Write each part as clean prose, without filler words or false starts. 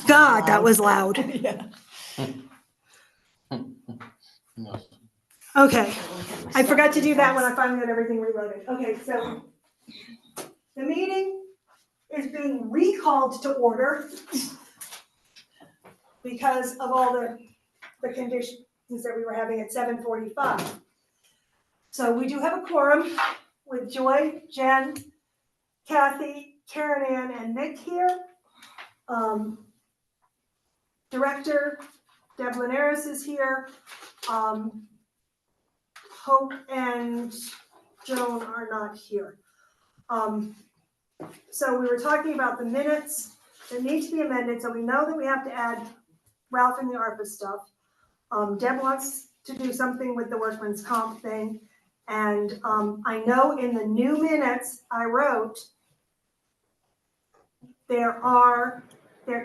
God, that was loud. Yeah. No. Okay, I forgot to do that when I finally got everything reloaded. Okay, so the meeting is being recalled to order because of all the conditions that we were having at 7:45. So we do have a quorum with Joy, Jen, Kathy, Karen Ann, and Nick here. Director Deb Linares is here. Hope and Joan are not here. So we were talking about the minutes that need to be amended, so we know that we have to add Ralph and the ARPA stuff. Deb wants to do something with the workman's comp thing. And I know in the new minutes I wrote, there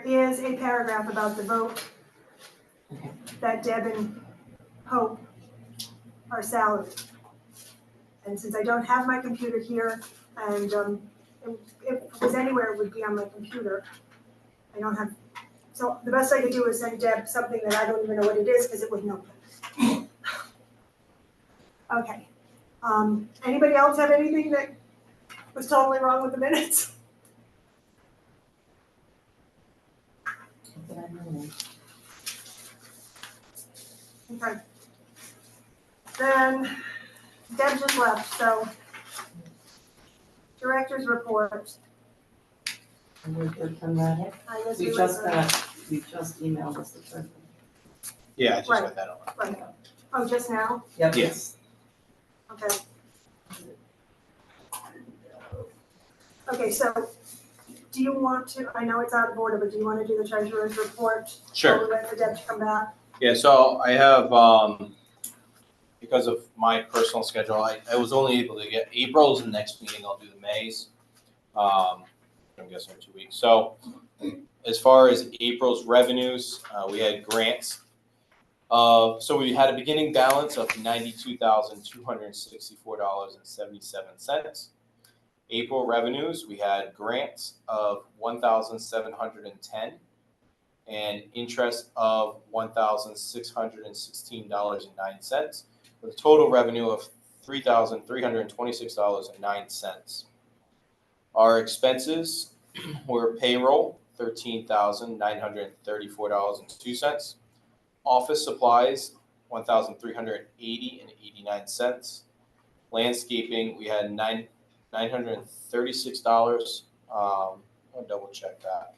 is a paragraph about the vote that Deb and Hope are salaried. And since I don't have my computer here, and if it was anywhere, it would be on my computer. I don't have, so the best I could do is send Deb something that I don't even know what it is, because it was no good. Okay. Anybody else have anything that was totally wrong with the minutes? Okay. Then Deb just left, so director's report. And we're good from that. I guess We we just were- emailed us the treasurer. Yeah, I just Right. got that on. Right. Oh, just now? Yep. Yes. Okay. Okay, so do you want to, I know it's out of order, but do you want to do the treasurer's report? Sure. While we wait for Deb to come back? Yeah, so I have, because of my personal schedule, I was only able to get April's, and next meeting I'll do the May's. I'm guessing in 2 weeks. So as far as April's revenues, we had grants. So we had a beginning balance of $92,264.77. April revenues, we had grants of $1,710 and interest of $1,616.09, with a total revenue of $3,326.09. Our expenses were payroll, $13,934.02. Office supplies, $1,380.89. Landscaping, we had $936. I'll double check that.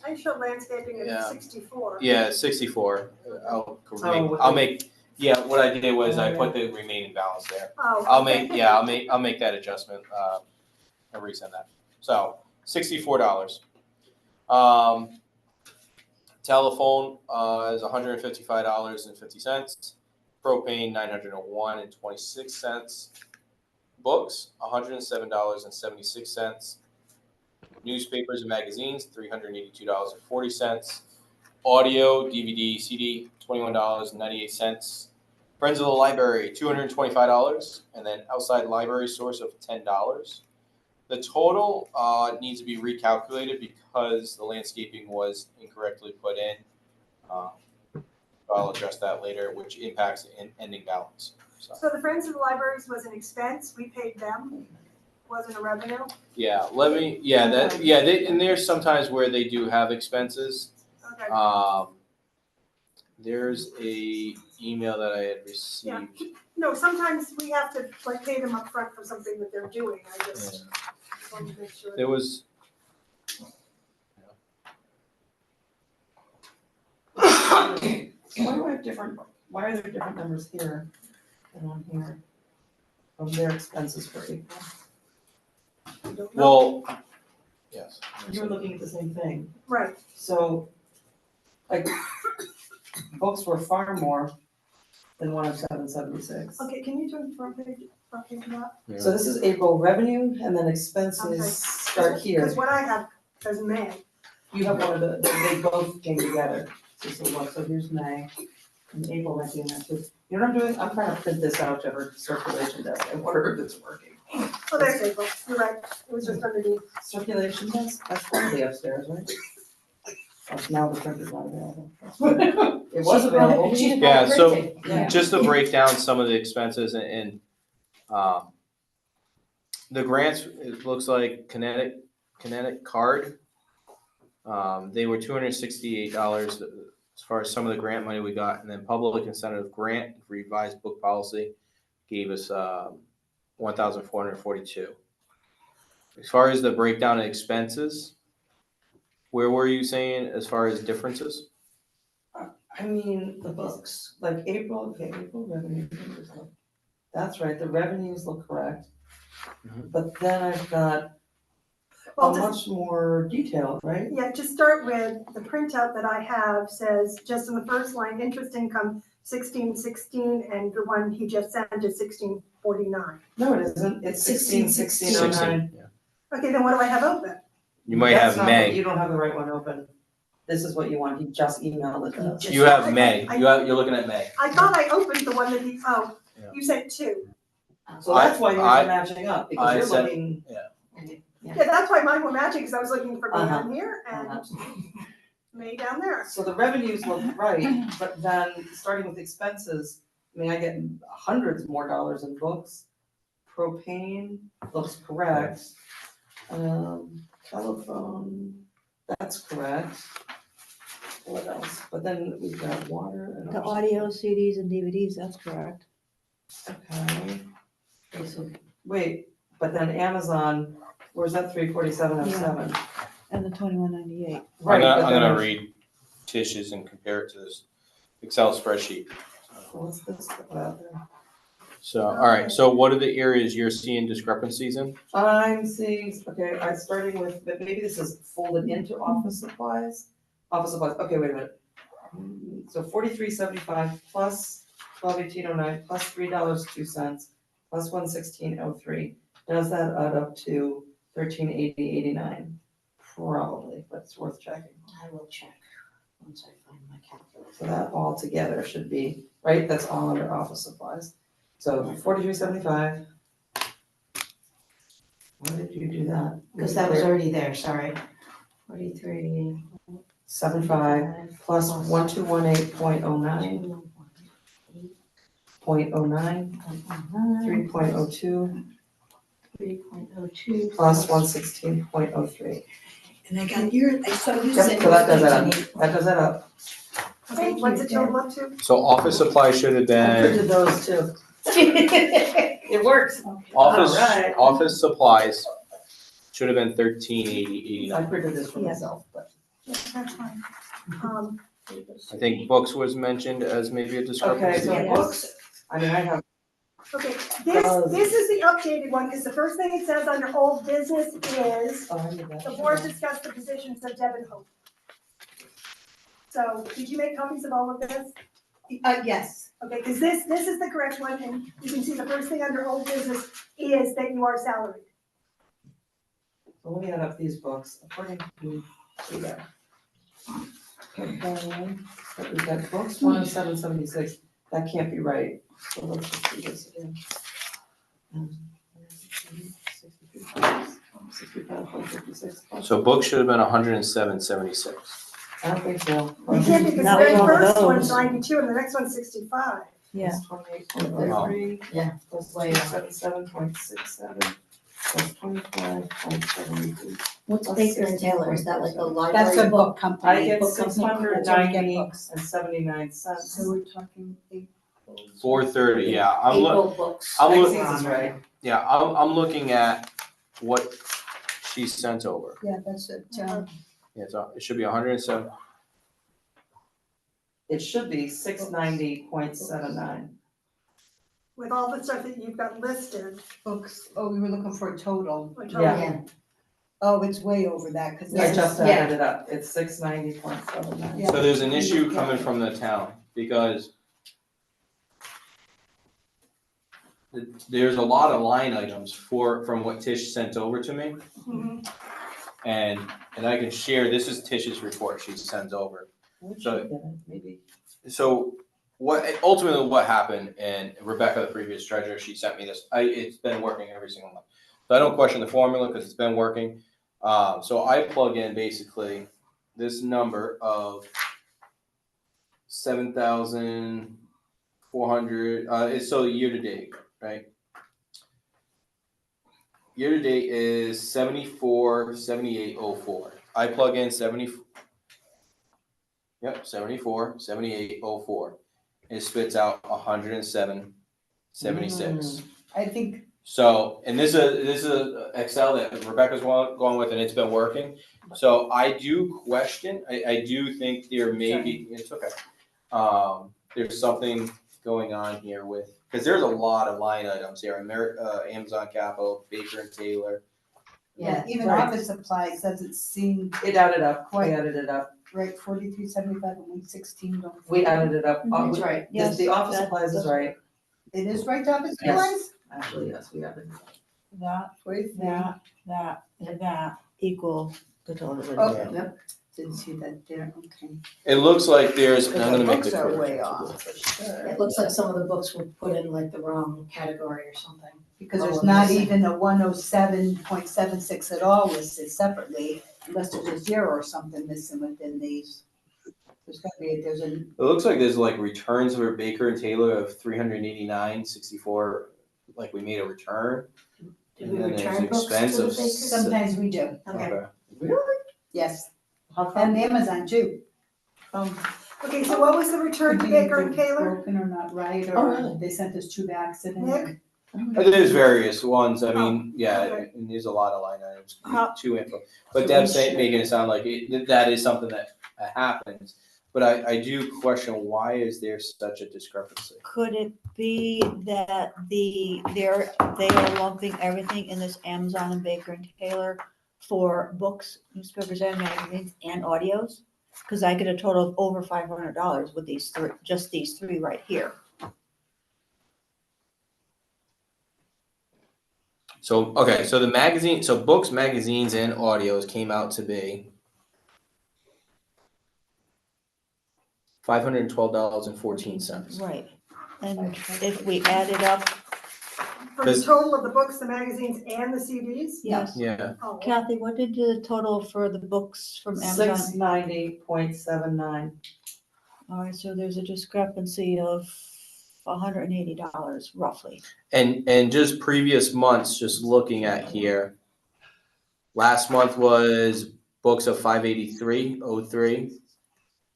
I showed landscaping Yeah. at 64. Yeah, 64. I'll Oh, make. Yeah, what I did was I put the remaining balance there. Oh. I'll okay. make that adjustment. And resend that. So $64. Telephone is $155.50. Propane $901.26. Books $107.76. Newspapers and magazines $382.40. Audio, DVD, CD $21.98. Friends of the Library $225, and then outside library source of $10. The total needs to be recalculated because the landscaping was incorrectly put in. I'll address that later, which impacts the ending balance. So the Friends of the Libraries was an expense, we paid them, wasn't a revenue? Yeah, and there's sometimes where they do have expenses. Okay, There's a email that I had received. Yeah. no, sometimes we have to like pay them up front for something that they're doing, I just wanted to make sure. There was. Why are there different numbers here than on here of their expenses for April? I don't know. Well, yes. You're looking at the same thing. Right, So, like, books were far more than 107.76. okay, can you turn the front page up? So this is April revenue, and then expenses Okay. start here. Because what I have says May. You have one of the, they both came together. So here's May, and April might be in there too. You know what I'm doing? I'm trying to print this out to her circulation desk. I wonder if it's working. Oh, there's April, you're right, it was just underneath. Circulation desk, that's probably upstairs, right? Now the printer's not available. It was available. She's Yeah, so- printing. Yeah. Just to break down some of the expenses and the grants, it looks like Kinetic Card. They were $268 as far as some of the grant money we got, and then Public Incentive Grant Revised Book Policy gave us $1,442. As far as the breakdown of expenses, where were you saying as far as differences? I mean, the books, like April revenue. That's right, the revenues look correct. Mhm. But then I've got Well, a just, much more detailed, right? yeah, to start with, the printout that I have says, just in the first line, interest income 1616, and the one he just sent is 1649. No, it isn't, it's 1609. 16, yeah. Okay, then what do I have open? You might That's have not- May. You don't have the right one open. This is what you want, he just emailed it to us. You have May. You're looking at May. I thought I opened the one that he, oh, Yeah. you sent two. So that's why yours I- are matching up, I because you're said- looking. Yeah, that's why mine were matching, because I was looking for May Uh-huh. on here and May down there. So the revenues look right, but then starting with expenses, I mean, I get hundreds more dollars in books. Propane looks correct. Telephone, that's correct. What else? But then we've got water and. The audio, CDs and DVDs, that's correct. Okay. Wait, but then Amazon, where's that 34707? And the 2198. Right, but I'm then gonna read Tish's and compare it to this Excel spreadsheet. What's this about there? So, all right, so what are the areas you're seeing discrepancies in? I'm seeing, okay, I'm starting with, but maybe this is folded into office supplies. Office supplies, okay, wait a minute. So 4375 plus 121809 plus $3.02 plus 11603. Does that add up to 1380.89? Probably, but it's worth checking. I will check once I find my calculator. So that all together should be, right, that's all under office supplies. So 4375. Why did you do that? Because that was already there, sorry. 43. 75 plus 1218.09, 0.09, 3.02 3.02. plus 116.03. And I got your, I saw you Yep, sent so that does that it up. to me. That does that up. Okay, what's it total up to? So office supplies should have I been, printed those too. It works. office, Alright. office supplies should have been 1380.89. I printed this for Yeah. myself, but. Yeah, that's fine. I think books was mentioned as maybe a Okay, discrepancy. so Yeah. books, I mean, I have, Okay, this is the updated one, because the first thing it says under old business is, oh, I need that. the board discussed the positions of Deb and Hope. So, did you make copies of all of this? Yes. Okay, because this is the correct one, and you can see the first thing under old business is that you are salaried. So let me add up these books according to, yeah. Okay, so we've got books 107.76, that can't be right, so let's just do this again. 65.56. So books should have been 107.76. I don't think so. You can't because the Not very one of first one's those. 92 and the next one's 65. Yeah. Plus 28.03. Yeah. Plus Way off. 77.67, plus 25.72. What's Plus Baker and Taylor? Is that like a 16%. library? That's a book I company. get Book company, that's where we get 690 books. and 79 cents. So we're talking April. 430, yeah, April books. I'm look- This is right. yeah, I'm looking at what she sent over. Yeah, that's it. Yeah, it should be 107. It should be 690.79. With all the stuff that you've got listed. Books, oh, we were looking for a total. which Yeah. Yeah. Oh, it's way over that, because I this just is, added it up, it's 690.79. Yeah. So there's an issue coming from the town because there's a lot of line items from what Tish sent over to me. Mhm. And I can share, this is Tish's report she sends over. So- Maybe. So ultimately what happened, and Rebecca, the previous treasurer, she sent me this, it's been working every single month. So I don't question the formula because it's been working. So I plug in basically this number of 7,400. It's so year to date, right? Year to date is 74,7804. I plug in 74,7804. It spits out 107,76. I think, So, and this is a Excel that Rebecca's going with, and it's been working. So I do question. I do think there may be. It's okay. There's something going on here with, because there's a lot of line items here. Amazon Capital, Baker and Taylor. yeah, even right. office supplies doesn't seem It added up, we Quite. added it up, right, 4375 and 116 don't. we added it up. That's right. Yes, the office Yes, supplies is that's- right, It is right, office Yes. supplies? actually, yes, we added it up. That, 43. and that equal the total. Okay, Yep. didn't see that there, okay. It looks like there's. But I'm the gonna make books the are correction. way off, for sure. It looks like some of the books were put in like the wrong category or something. Because Oh, there's I'm not missing. even a 107.76 at all listed separately, unless there's a zero or something missing within these. There's gotta be, there's a, It looks like there's like returns for Baker and Taylor of 389.64. Like we made a return. Did And we then there's return books to expense the of bakers? sometimes we do, Okay. yes, How and come? Amazon too. Okay, so what was the return to Baker and Taylor? Broken or not right, Oh, or really? they sent us two by accident. Nick? There's various ones. I mean, yeah, okay. and there's a lot of line items. How- Two info, but So Deb's we should- making it sound like that is something that happens. But I do question, why is there such a discrepancy? Could it be that they are lumping everything in this Amazon and Baker and Taylor for books, newspapers and magazines and audios? Cause I get a total of over $500 with these three, just these three right here. So, okay, so the magazine, so books, magazines, and audios came out to be $512.14. Right, and if we add it up, For the Does- total of the books, the magazines, and the CDs? yes. Yeah, Oh, Kathy, what did the total for the books from Amazon? 690.79. All right, so there's a discrepancy of $180 roughly. and just previous months, just looking at here. Last month was books of 583.03,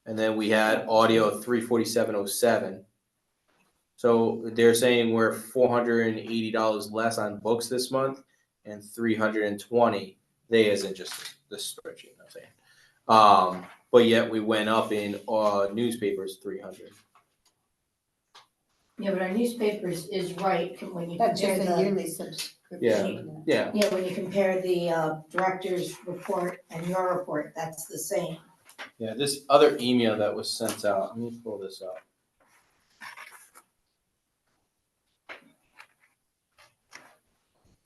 and then we had audio of 347.07. So they're saying we're $480 less on books this month, and 320. They isn't just the spreadsheet. I'm saying, but yet we went up in newspapers 300. Yeah, but our newspapers is right when you That's compare just a the, yearly subscription. Yeah. yeah, when you compare the director's report and your report, that's the same. Yeah, this other email that was sent out, let me pull this up.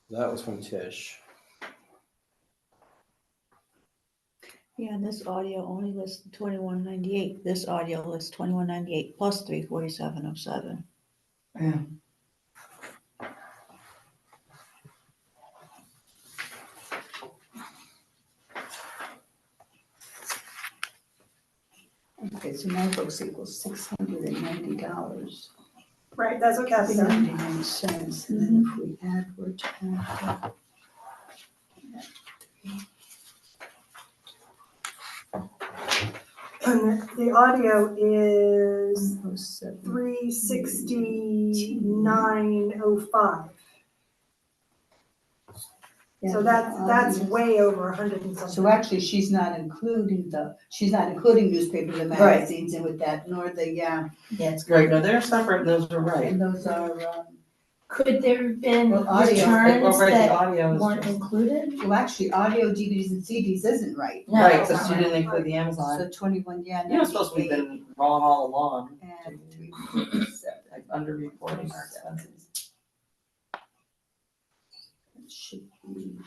That was from Tish. Yeah, and this audio only lists $21.98. This audio lists $21.98 plus $347.07. Yeah. Okay, so my books equals $690. Right, that's what Kathy got. 79 cents, and then if we add, we're to add. And the audio is 107. 369.05. Yeah, So that's audio. way over 100 and something. So actually, she's not including newspapers and Right. magazines in with that, nor the, Yeah, it's Right, no, they're separate, those are right. and those are, Could there have been Well, audio, returns Right, the that audio is weren't just- included? well, actually, audio, DVDs and CDs isn't right. No, Right, it's because not you right. didn't include the Amazon. So 21, yeah, You're supposed to be 98 been wrong all along, and 347. like underreporting our expenses. It should be.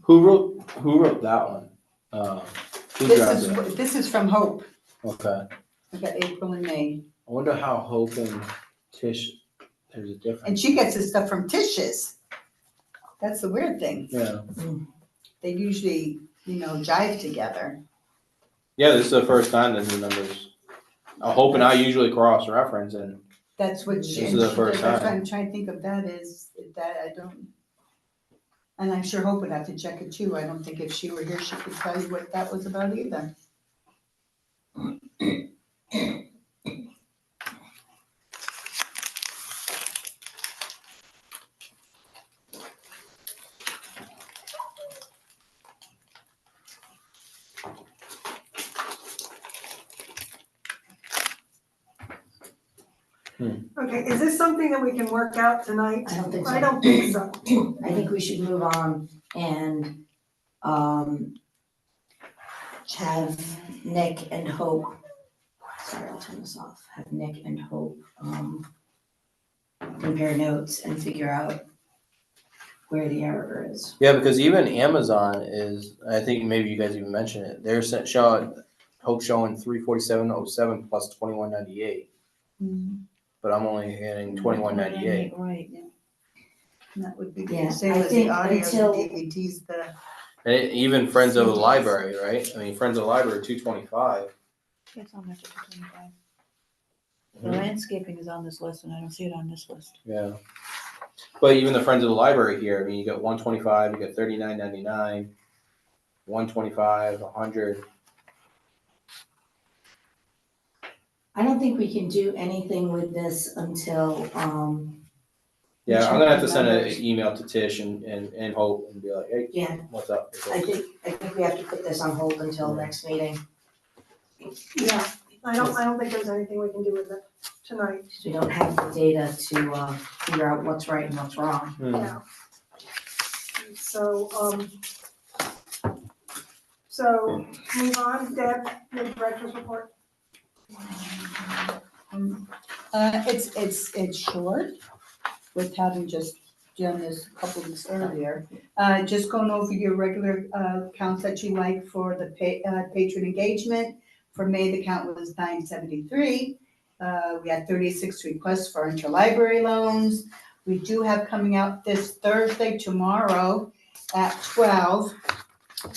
Who wrote that one? Who grabbed it? This is from Hope. Okay. I got April and May. I wonder how Hope and Tish, there's a difference. And she gets this stuff from Tish's. That's the weird thing. Yeah. They usually, jive together. Yeah, this is the first time the new numbers. Hope and I usually cross-reference and That's what This she, is and the she first does. time. I'm trying to think of that I don't. And I'm sure Hope would have to check it too. I don't think if she were here, she could tell you what that was about either. Okay, is this something that we can work out tonight? I don't think so. I don't think so. I think we should move on and, have Nick and Hope, sorry, I'll turn this off, have Nick and Hope, compare notes and figure out where the error is. yeah, because even Amazon is, I think maybe you guys even mentioned it, they're showing, Hope showing 347.07 plus 21.98. But I'm only getting 21.98. Right, yeah. And that would be Yeah, the same I as the think audios until- and DVDs, And even Friends of the Library, right? I mean, Friends of the Library, 225. It's on there for 225. The Mhm. landscaping is on this list and I don't see it on this list. Yeah. But even the Friends of the Library here, I mean, you got 125, you got 39.99, 125, 100. I don't think we can do anything with this until, Yeah, check I'm gonna have to the send numbers. an email to Tish and Hope and be like, hey, yeah, what's up? I think we have to put this on hold until next meeting, Yeah, I don't think there's anything we can do with it tonight. because we don't have the data to, figure out what's right and what's wrong. Yeah. So move on, Deb, your director's report. it's short with having just done this a couple weeks earlier. Just going over your regular, counts that you like for the patron engagement. For May, the count was 973. We had 36 requests for interlibrary loans. We do have coming out this Thursday, tomorrow at 12,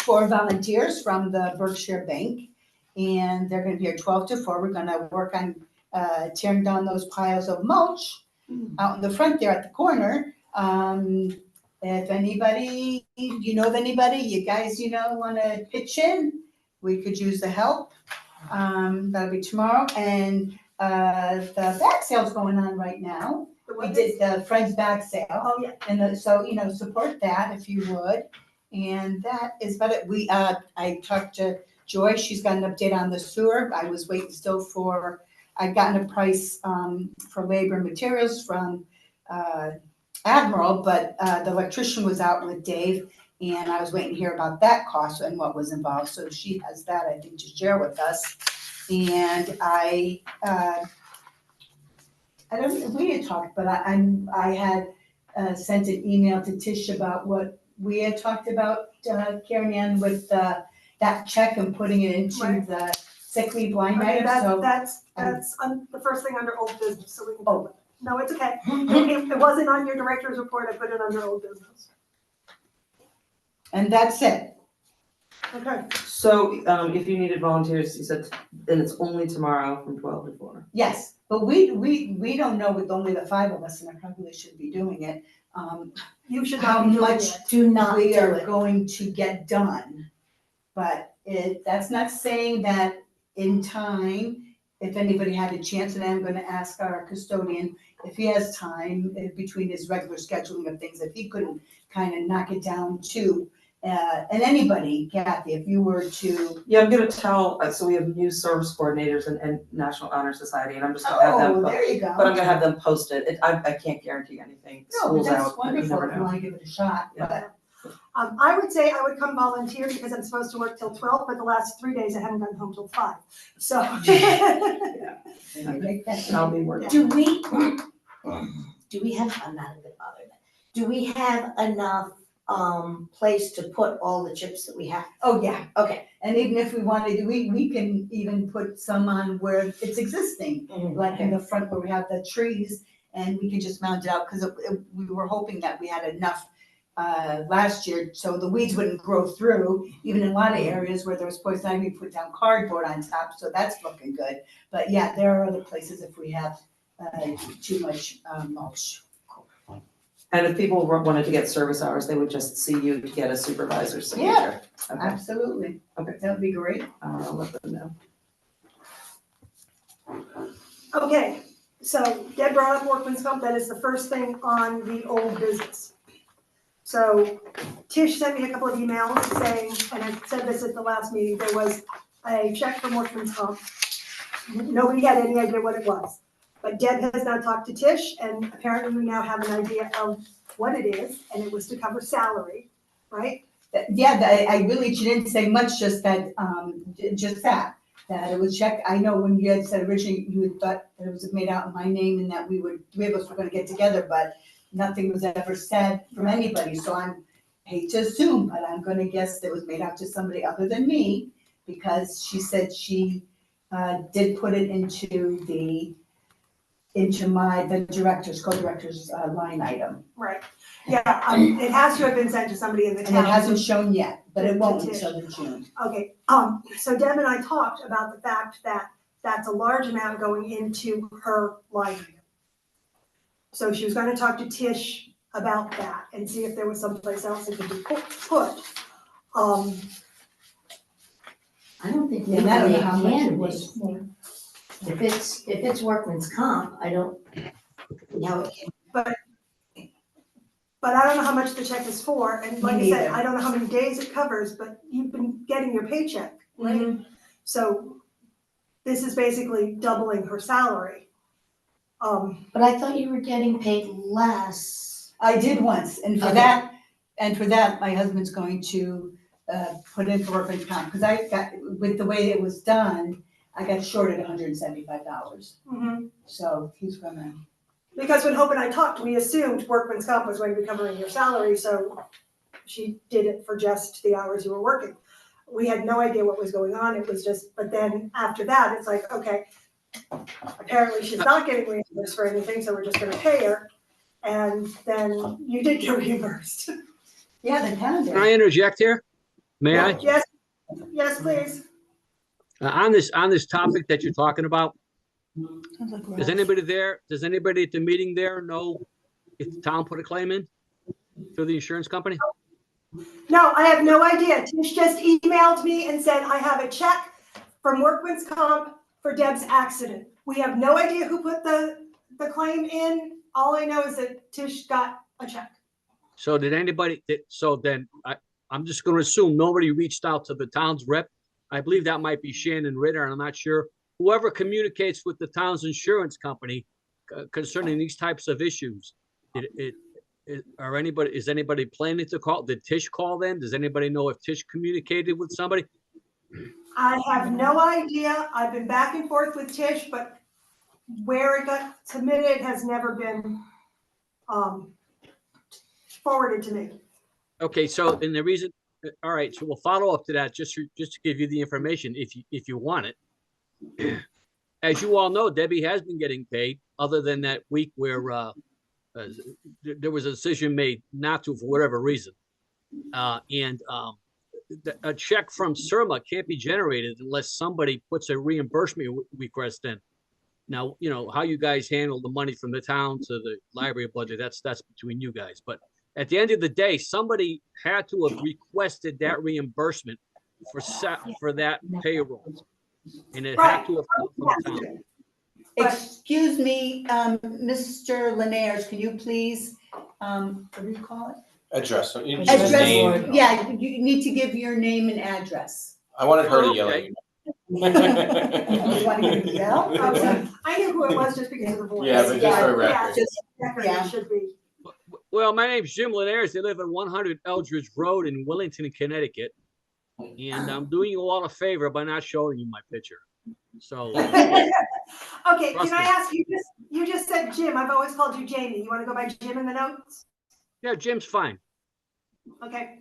4 volunteers from the Berkshire Bank. And they're gonna be here 12 to 4. We're gonna work on tearing down those piles of mulch out in the front there at the corner. If anybody, you know of anybody, you guys, wanna pitch in, we could use the help. That'll be tomorrow, and the bag sale's going on right now. The We what did the Friends bag sale. Oh, yeah. And so, support that if you would. And that is about it. I talked to Joy, she's got an update on the sewer. I was waiting still I'd gotten a price, for labor and materials from, Admiral, but, the electrician was out with Dave. And I was waiting to hear about that cost and what was involved. So she has that, I think, to share with us. And I don't know if we had talked, but I had sent an email to Tish about what we had talked about, Karen Ann, with that check and putting it into Right. the sick leave line Okay, item, so. that's the first thing under old business, so we can. Oh. No, it's okay. It wasn't on your director's report, I put it under old business. And that's it. Okay, So, if you needed volunteers, you said, and it's only tomorrow from 12 to 4. Yes, but we don't know with only the 5 of us, and I probably should be doing it, you should how not be doing much it. Do not we do are it. going to get done. But that's not saying that in time, if anybody had a chance, and I'm gonna ask our custodian if he has time between his regular scheduling of things, if he couldn't kind of knock it down too. And anybody, Kathy, if you were to, Yeah, I'm gonna tell, so we have new service coordinators and National Honor Society, and I'm just gonna have them, there you go. but I'm gonna have them post it. I can't guarantee anything. No, but School's that's out, but you wonderful never if you know. wanna give it a shot, Yeah. but. I would say I would come volunteer because I'm supposed to work till 12, but the last 3 days I haven't gotten home till 5, so. Make that- And I'll be working. Do we have, I'm not a bit bothered, do we have enough, place to put all the chips that we have? Oh, yeah. Okay. And even if we wanted, we can even put some on where it's existing, like in the front where we have the trees, and we can just mount it out, because we were hoping that we had enough last year, so the weeds wouldn't grow through, even in a lot of areas where there was poison ivy, we put down cardboard on top, so that's looking good. But yeah, there are other places if we have too much mulch. And if people wanted to get service hours, they would just see you to get a supervisor's signature. Okay, Absolutely. Okay. That would be great. I'll let them know. Okay, so Deb brought up workman's comp, that is the first thing on the old business. So Tish sent me a couple of emails saying, and I said this at the last meeting, there was a check from workman's comp. Nobody had any idea what it was. But Deb has now talked to Tish, and apparently we now have an idea of what it is, and it was to cover salary, right? Yeah, I really, she didn't say much, just that, that it was checked. I know when you had said originally, you had thought that it was made out in my name and that three of us were gonna get together, but nothing was ever said from anybody, so hate to assume, but I'm gonna guess that it was made out to somebody other than me, because she said she, did put it into the co-director's line item. Right. Yeah, it has to have been sent to somebody in the And town. it hasn't shown yet, but it won't To Tish. until June. Okay, so Deb and I talked about the fact that that's a large amount going into her line item. So she was gonna talk to Tish about that and see if there was someplace else it could be put. I don't think And I don't know how much it can was. be. If it's workman's comp, I don't, no, it can. But I don't know how much the check is for, and like I Me said, neither. I don't know how many days it covers, but you've been getting your paycheck, right? So this is basically doubling her salary. But I thought you were getting paid less. I did once, and for Okay. that, my husband's going to, put in for workman's comp, because I got, with the way it was done, I got shorted $175, so he's gonna. Because when Hope and I talked, we assumed workman's comp was going to be covering your salary, so she did it for just the hours you were working. We had no idea what was going on, it was just, but then after that, it's like, okay, apparently she's not getting reimbursed for anything, so we're just gonna pay her. And then you did get reimbursed. Yeah, the town did. Can I interject here? May I? Yes, please. On this topic that you're talking about, Sounds like does anybody at the meeting there know if the town put a claim in to the insurance company? No, I have no idea. Tish just emailed me and said, I have a check from workman's comp for Deb's accident. We have no idea who put the claim in. All I know is that Tish got a check. So I'm just gonna assume nobody reached out to the town's rep. I believe that might be Shannon Ritter, and I'm not sure. Whoever communicates with the town's insurance company concerning these types of issues, is anybody planning to call? Did Tish call them? Does anybody know if Tish communicated with somebody? I have no idea. I've been back and forth with Tish, but where it got submitted has never been forwarded to me. Okay, so, and the reason, all right, so we'll follow up to that just to give you the information if you want it. As you all know, Debbie has been getting paid, other than that week where there was a decision made not to for whatever reason. A check from CIRMA can't be generated unless somebody puts a reimbursement request in. Now, you know, how you guys handle the money from the town to the library budget, that's between you guys. But at the end of the day, somebody had to have requested that reimbursement for that payroll. And it had to have come from the town. Excuse me, Mr. Linares, can you please, what do you call it? Address. Address. Name. Yeah, you need to give your name and address. I wanted her to yell at you. You want to give a bell? I knew who it was just because of the voice. Yeah, but just for Yeah, record. just record, Yeah. it should be. Well, my name's Jim Linares. They live at 100 Eldridge Road in Wellington, Connecticut. And I'm doing you all a favor by not showing you my picture. So, Okay, Trust can I me. ask, you just said Jim, I've always called you Jamie. You wanna go by Jim in the notes? yeah, Jim's fine. Okay.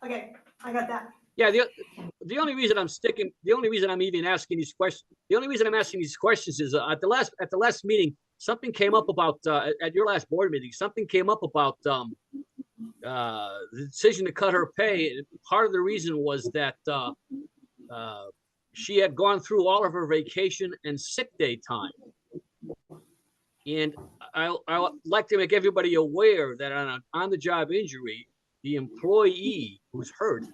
Okay, I got that. Yeah, the only reason I'm even asking these questions, the only reason I'm asking these questions is at the last meeting, something came up about at your last board meeting, something came up about the decision to cut her pay. Part of the reason was that she had gone through all of her vacation and sick day time. And I like to make everybody aware that on an on-the-job injury, the employee who's hurt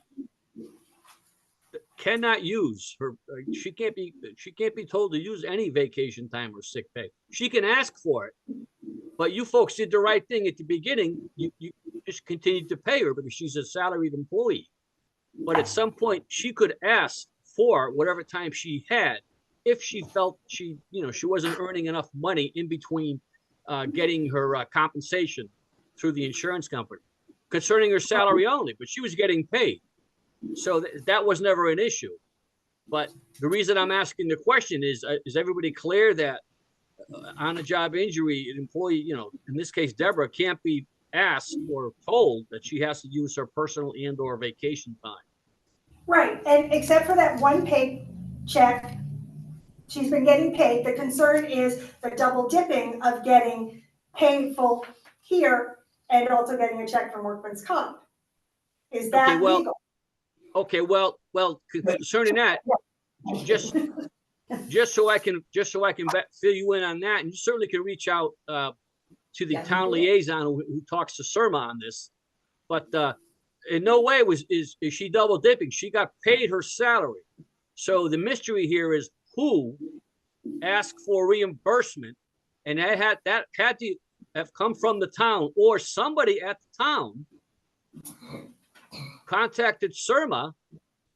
cannot use her. She can't be told to use any vacation time or sick pay. She can ask for it, but you folks did the right thing at the beginning. You just continued to pay her because she's a salaried employee. But at some point, she could ask for whatever time she had if she felt she wasn't earning enough money in between getting her compensation through the insurance company concerning her salary only, but she was getting paid. So that was never an issue. But the reason I'm asking the question is everybody clear that on a job injury, an employee, in this case, Deborah, can't be asked or told that she has to use her personal and or vacation time. Right, and except for that one paycheck, she's been getting paid. The concern is the double dipping of getting painful here and also getting a check from Workman's Comp. Is that legal? Okay, well, concerning that, just so I can fill you in on that, and you certainly can reach out to the town liaison who talks to Surma on this. But in no way is she double dipping. She got paid her salary. So the mystery here is who asked for reimbursement, and that had to have come from the town or somebody at the town contacted Surma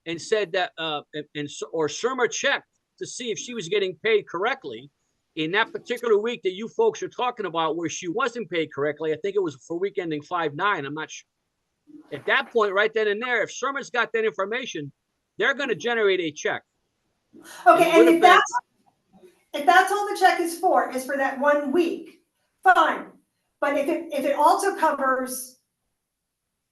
and said that, or Surma checked to see if she was getting paid correctly in that particular week that you folks are talking about where she wasn't paid correctly. I think it was for week ending 5/9. I'm not sure. At that point, right then and there, if Surma's got that information, they're going to generate a check. Okay, and if that's all the check is for that 1 week, fine. But if it also covers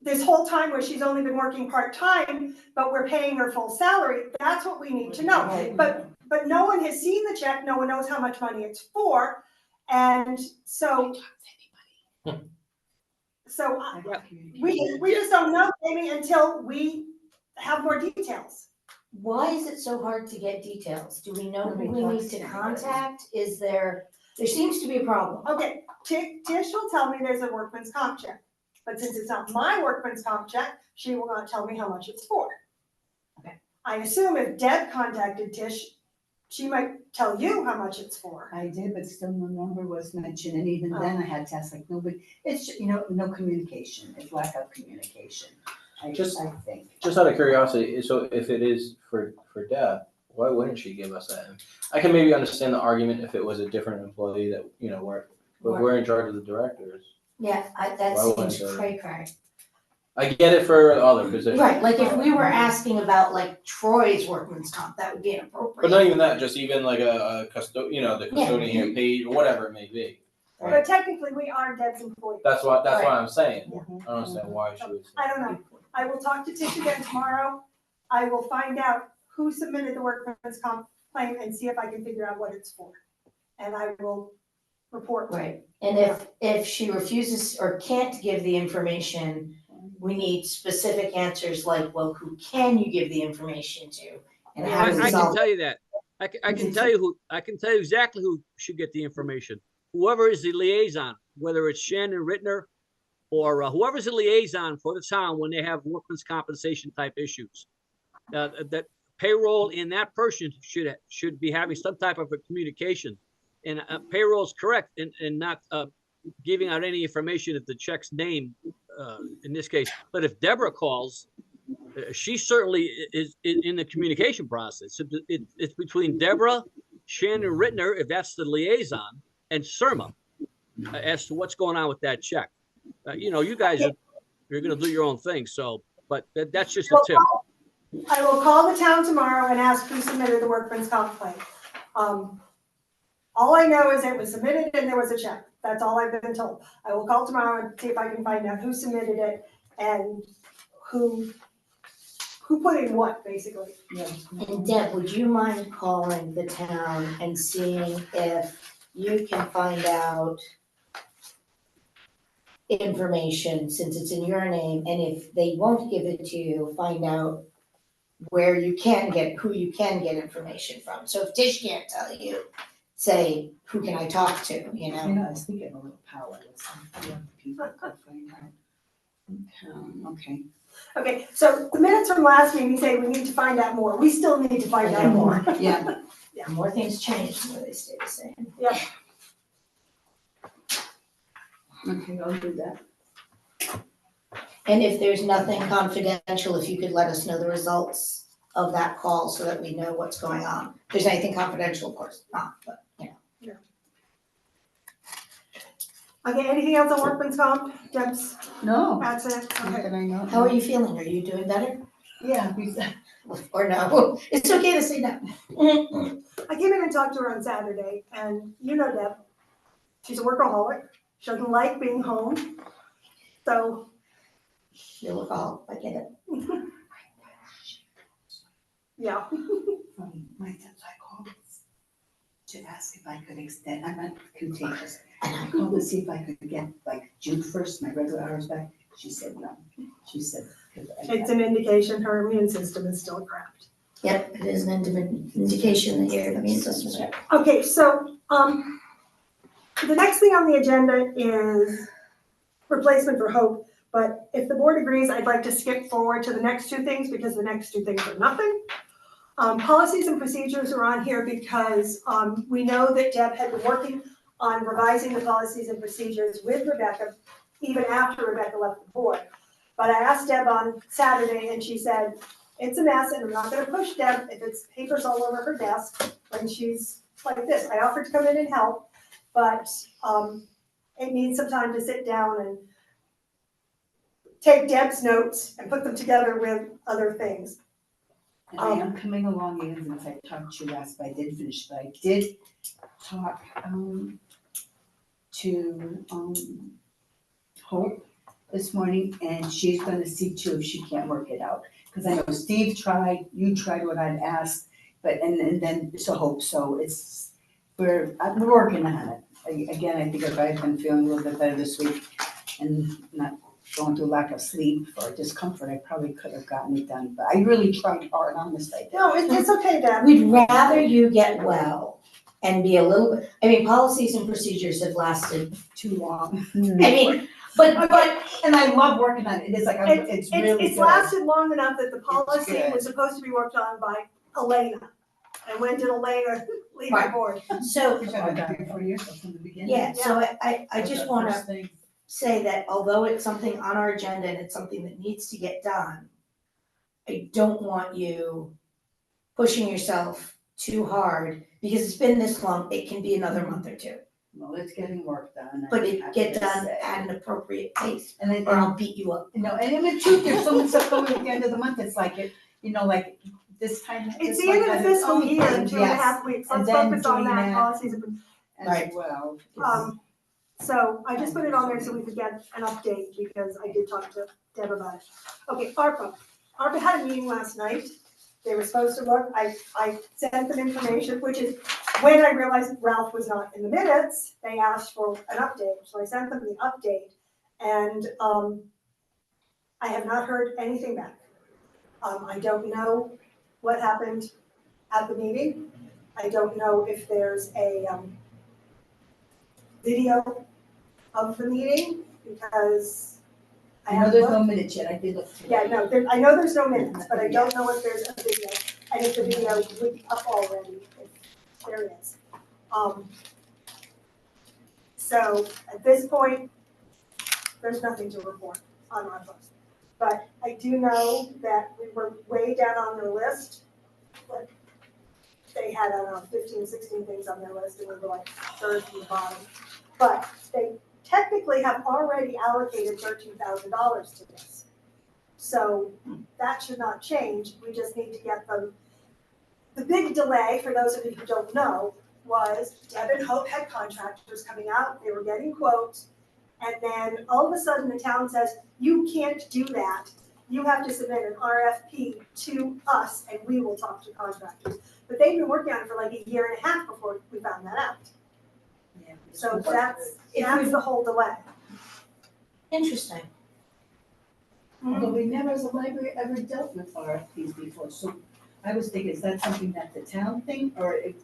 this whole time where she's only been working part-time, but we're paying her full salary, that's what we need to know. But no one has seen the check, no one knows how much money it's for, and so we just don't know, Amy, until we have more details. Why is it so hard to get details? Do we know who we need to contact? There seems to be a problem. Okay, Tish will tell me there's a workman's comp check, but since it's not my workman's comp check, she will not tell me how much it's for. Okay. I assume if Deb contacted Tish, she might tell you how much it's for. I did, but still no number was mentioned, and even then I had to ask, like, nobody, it's, no communication, it's lack of communication. I think. Just out of curiosity, so if it is for Deb, why wouldn't she give us that? I can maybe understand the argument if it was a different employee that, we're in charge of the directors. Yeah, that Why seems wouldn't cray. I get it for other positions. Right, like if we were asking about like Troy's workman's comp, that would be inappropriate. But not even that, just even like the custodian here paid, or whatever it may be. But technically, we are Deb's employees. That's what I'm saying. Yeah. I don't understand why she would. I don't know. I will talk to Tish again tomorrow. I will find out who submitted the workman's comp claim and see if I can figure out what it's for. And I will report. Right, and if she refuses or can't give the information, we need specific answers like, well, who can you give the information to? And how do we I can solve tell you that. I can tell you exactly who should get the information. Whoever is the liaison, whether it's Shannon Rittner or whoever's the liaison for the town when they have workman's compensation type issues. That payroll and that person should be having some type of a communication. And payroll is correct in not giving out any information if the check's name in this case. But if Deborah calls, she certainly is in the communication process. It's between Deborah, Shannon Rittner, if that's the liaison, and Surma as to what's going on with that check. You guys you're going to do your own thing. So, but that's just a tip. I will call the town tomorrow and ask who submitted the workman's comp claim. All I know is it was submitted and there was a check. That's all I've been told. I will call tomorrow and see if I can find out who submitted it and who put in what, basically. And Deb, would you mind calling the town and seeing if you can find out information, since it's in your name, and if they won't give it to you, find out where you can get, who you can get information from. So if Tish can't tell you, say, who can I talk to, you know? I was thinking a little powerless. People could find out. Okay. Okay, so the minutes from last meeting say we need to find out more. We still need to find out more. Yeah. The more things change, the more they stay the same. Okay, I'll do that. And if there's nothing confidential, if you could let us know the results of that call so that we know what's going on. If there's anything confidential, of course not, but, you know. Okay, anything else on workman's comp? Deb's, No, that's it? not Okay. that I know. How are you feeling? Are you doing better? Yeah, Or no? It's okay to say no. I came in and talked to her on Saturday, and you know Deb, she's a workaholic. She doesn't like being home. So, You're workaholic, I get it. yeah. My psychologist to ask if I could extend, I'm not contagious. I called to see if I could get like June 1st, my regular hours back. She said no. She said, 'cause It's an indication her immune system is still crapped. Yep, it is an indication that your immune system's right. Okay, so, the next thing on the agenda is replacement for Hope. But if the board agrees, I'd like to skip forward to the next two things because the next two things are nothing. Policies and procedures are on here because, we know that Deb had been working on revising the policies and procedures with Rebecca, even after Rebecca left the board. But I asked Deb on Saturday and she said, it's a mess and I'm not gonna push Deb if it's papers all over her desk when she's like this. I offered to come in and help, but, it needs some time to sit down and take Deb's notes and put them together with other things. And I am coming along even since I talked to you last, but I didn't finish, but I did talk, to, Hope this morning, and she's gonna see too if she can't work it out. Cause I know Steve tried, you tried what I'd asked, but, and then, so Hope, so it's, we're working on it. Again, I think if I've been feeling a little bit better this week and not going through lack of sleep or discomfort, I probably could have gotten it done, but I really tried hard, honestly, I did. No, it's okay, Deb. We'd rather you get well and be a little bit, I mean, policies and procedures have lasted Too long. I mean, but, And I love working on it, it's like, it's really It's good. lasted long enough that the policy good. was supposed to be worked on by Elena. And when did Elena leave the Right. board? so, You should have done it 4 years ago from the beginning. yeah, so I just wanna First thing. say that although it's something on our agenda and it's something that needs to get done, I don't want you pushing yourself too hard, because it's been this long, it can be another month or two. Well, it's getting work done. But I it have get to done say. at an appropriate pace, And then, or I'll beat you up. you know, and in the truth, there's so much stuff going at the end of the month, it's like, like this time. It's this the end of month the has its fiscal own year in thing, 2.5 yes, weeks. And Let's then focus on doing that, that- policies and as Right. well. So I just put it on there so we could get an update because I did talk to Deb about it. Okay, ARPA. ARPA had a meeting last night. They were supposed to look, I sent them information, which is when I realized Ralph was not in the minutes, they asked for an update. So I sent them the update and I have not heard anything back. I don't know what happened at the meeting. I don't know if there's a video of the meeting because I I know haven't there's looked. no minutes yet, I did look. through Yeah, it. no, I know there's no minutes, but I don't know if there's a video, and if the video would be up already, if there is. So at this point, there's nothing to report on our books. But I do know that we were way down on their list. Like, they had, I don't know, 15, 16 things on their list, and we were like third from the bottom. But they technically have already allocated $13,000 to this. So that should not change, we just need to get them. The big delay, for those of you who don't know, was Deb and Hope had contractors coming out, they were getting quotes, and then all of a sudden the town says, you can't do that. You have to submit an RFP to us and we will talk to contractors. But they've been working on it for like a year and a half before we found that out. So that's the whole delay. Interesting. But we never, as a library, ever dealt with RFPs before, so I was thinking, is that something that the town thing, or if,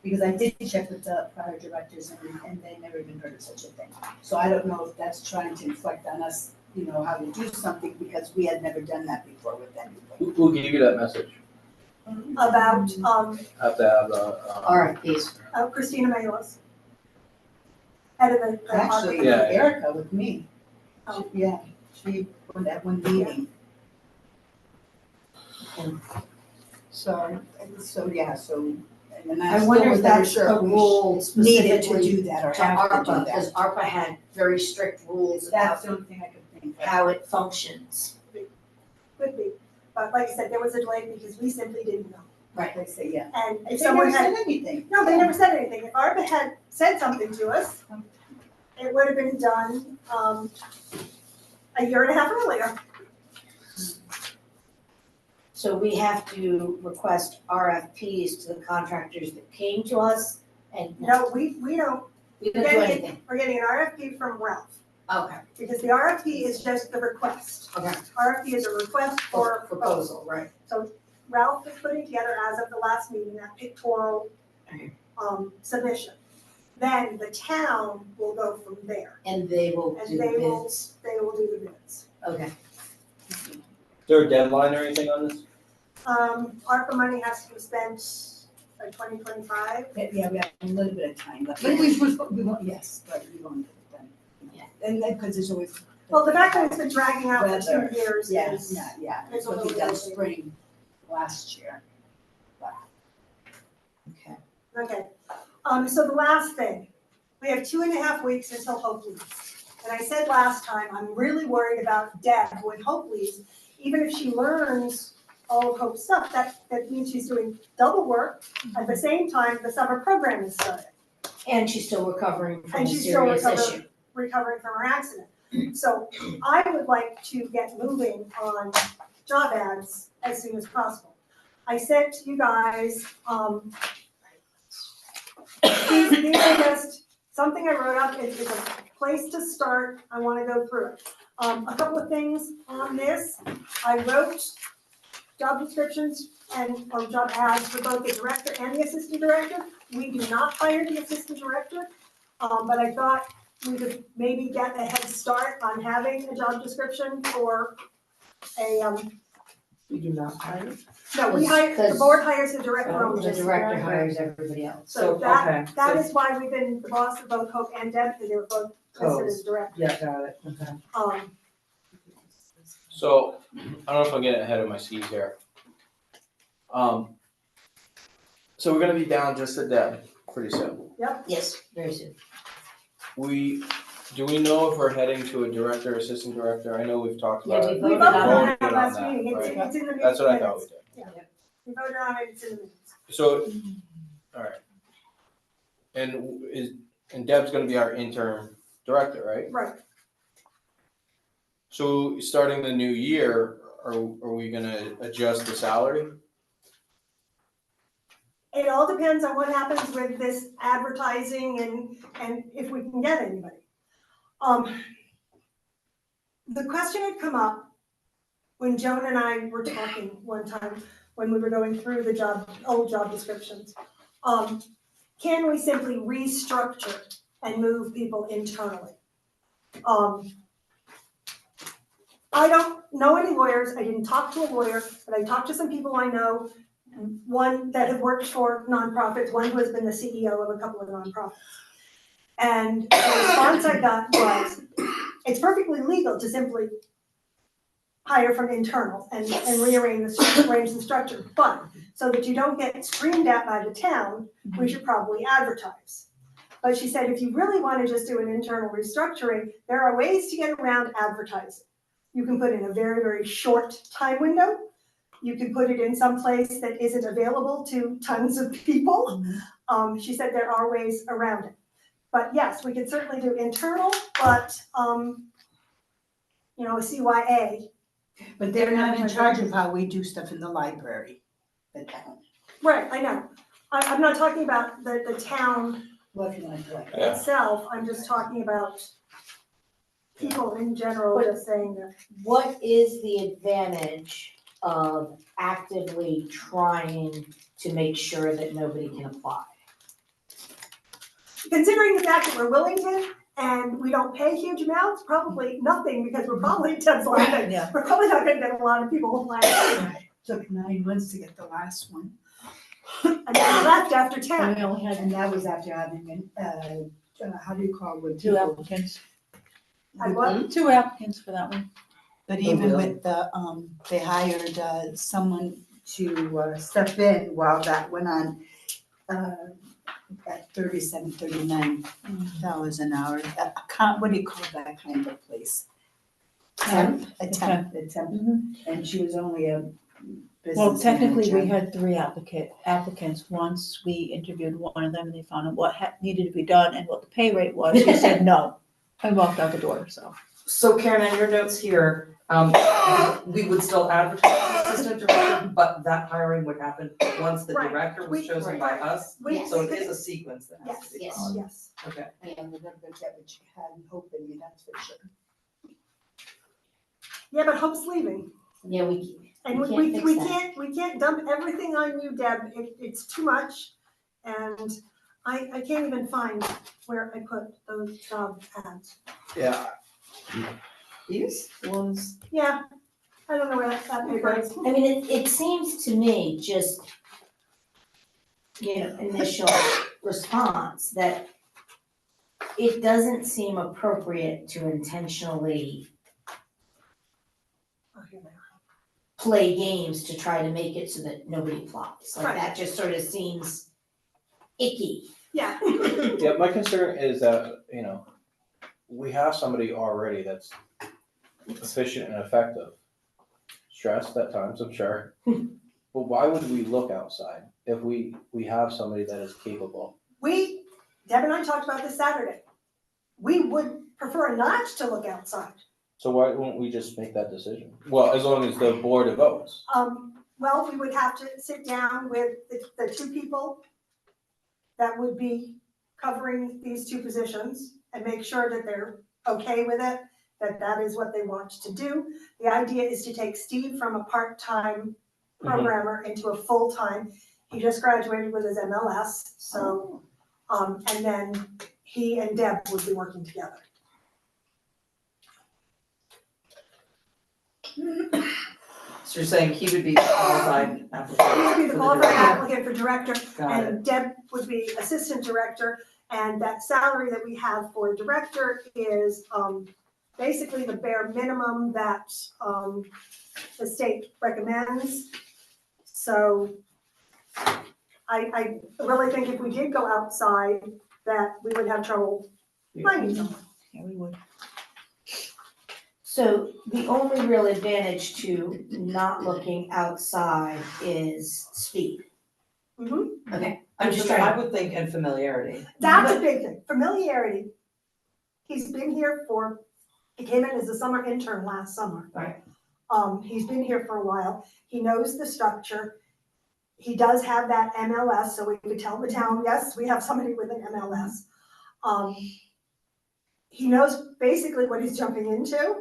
because I did check with the prior directors and they never even heard of such a thing. So I don't know if that's trying to reflect on us, you know, how to do something, because we had never done that before with anybody. Who gave you that message? About, Have to have RFPs. Christina Mayolas. Head of the Actually, RFP. Yeah. Erica with me. Oh. Yeah, she, on that one meeting. So, yeah, so, and I I wonder still if was never that's sure a if we rule needed to specifically do that or to have to ARPA, do that. because ARPA had very strict rules That's about the only thing I could think of. how it functions. Could be, but like I said, there was a delay because we simply didn't know. They say, yeah. And They if never someone said had, anything. no, they never said anything. If ARPA had said something to us, it would have been done, a year and a half earlier. So we have to request RFPs to the contractors that came to us and No, we don't, we don't do anything. we're getting an RFP from Ralph, Okay, because the RFP is just the request. okay. RFP is a request for a proposal. Proposal, right. Ralph is putting together, as of the last meeting, that pictorial, Okay. Submission. Then the town will go from there. And they will And do they will- bids. They will do the bids. Okay. Is there a deadline or anything on this? ARPA money has to be spent by 2025. Yeah, we have a little bit of time left. But we won't, yes, but we won't get it done. Yeah. And then, because there's always. Well, the fact that it's been dragging out for Weather. 2 years Yeah, is. yeah, it's it's a what we little done bit- spring last year. Okay. Okay, so the last thing, we have 2.5 weeks until Hope leaves. And I said last time, I'm really worried about Deb when Hope leaves. Even if she learns all of Hope's stuff, that means she's doing double work. At the same time, the summer program is starting, And she's still recovering from a and she's still serious issue. recovering from her accident. So I would like to get moving on job ads as soon as possible. I said to you guys, these are just something I wrote up, it's a place to start, I wanna go through it. A couple of things on this, I wrote job descriptions or job ads for both the director and the assistant director. We do not hire the assistant director, but I thought we could maybe get a head start on having a job description for a, We do not hire. no, we hire, the board hires the director only. The director hires everybody else. So okay, that so- is why we've been the boss of both Hope and Deb, because they were both listed as director. Yeah, got it, okay. So, I don't know if I'm getting ahead of my skis here. So we're gonna be down just to Deb pretty soon. Yes, very soon. Do we know if we're heading to a director, assistant director? I know we've talked Yeah, about we it. We voted voted on on that. that last Right. meeting, it's in the meeting That's what I thought we minutes. did. We voted on it, it's in the minutes. So, alright. And Deb's gonna be our interim director, right? Right, So starting the new year, are we gonna adjust the salary? it all depends on what happens with this advertising and if we can get anybody. The question had come up when Joan and I were talking one time, when we were going through the old job descriptions. Can we simply restructure and move people internally? I don't know any lawyers, I didn't talk to a lawyer, but I talked to some people I know, one that had worked for nonprofits, one who has been the CEO of a couple of nonprofits. And the response I got was, it's perfectly legal to simply hire from internal and rearrange the structure, but so that you don't get screamed at by the town, we should probably advertise. But she said, if you really want to just do an internal restructuring, there are ways to get around advertising. You can put in a very, very short time window. you can put it in some place that isn't available to tons of people. She said there are ways around it. But yes, we could certainly do internal, but, you know, a CYA. But they're not in charge of how we do stuff in the library, the town. Right, I know. I'm not talking about the town Looking like that. Yeah. itself, I'm just talking about people in general, just saying that. What is the advantage of actively trying to make sure that nobody can apply? Considering the fact that we're Wellington and we don't pay huge amounts, probably nothing, because we're probably Deb's line. Yeah. We're probably not gonna get a lot of people applying. Took 9 months to get the last one. And then left after And 10. we only had And that was after having, how do you call it? when two people- applicants, And what? two applicants for that one. But even really? with the, they hired, someone to, step in while that went on, at $39 an hour. What do you call that kind of place? Temp? A temp. And she was only a business Well, technically, we manager. had three applicants. Once we interviewed one of them and they found out what needed to be done and what the pay rate was, she said no. And walked out the door, so. So Karen, on your notes here, we would still advertise for assistant director, but that hiring would happen once the Right. director was We- chosen by us. We- So it is a sequence that has Yes, to be yes, followed. yes. Okay. Yeah, we're gonna go get what she had and hope in me, that's for sure. Yeah, but Hope's leaving. Yeah, we And We we, can't we fix that. can't, we can't dump everything on you, Deb, it's too much. And I can't even find where I put those job ads. Yeah, These ones, Yeah, I don't know where that paper is. I mean, it seems to me just, initial response that it doesn't seem appropriate to intentionally Oh, here they are. play games to try to make it so that nobody applies. Like Right. that just sort of seems icky. Yeah, yeah, my concern is that, you know, we have somebody already that's efficient and effective. Stressed at times, I'm sure. But why would we look outside if we have somebody that is capable? Deb and I talked about this Saturday. We would prefer not to look outside. So why won't we just make that decision? Well, as long as the board votes. Well, we would have to sit down with the two people that would be covering these two positions and make sure that they're okay with it, that is what they want to do. The idea is to take Steve from a part-time programmer into a full-time. He just graduated with his MLS, so, and then he and Deb would be working together. so you're saying he would be the qualified applicant? He would be the for qualified director? applicant for director, Got it. and Deb would be assistant director. And that salary that we have for director is basically the bare minimum that the state recommends. So I really think if we did go outside, that we would have trouble finding someone. Yeah, we would. So the only real advantage to not looking outside is speed. Mhm. Okay, I'm just I trying, would think and familiarity. That's a big thing, familiarity. He's been here he came in as a summer intern last summer. Right. He's been here for a while, he knows the structure. He does have that MLS, so we could tell the town, yes, we have somebody with an MLS. He knows basically what he's jumping into.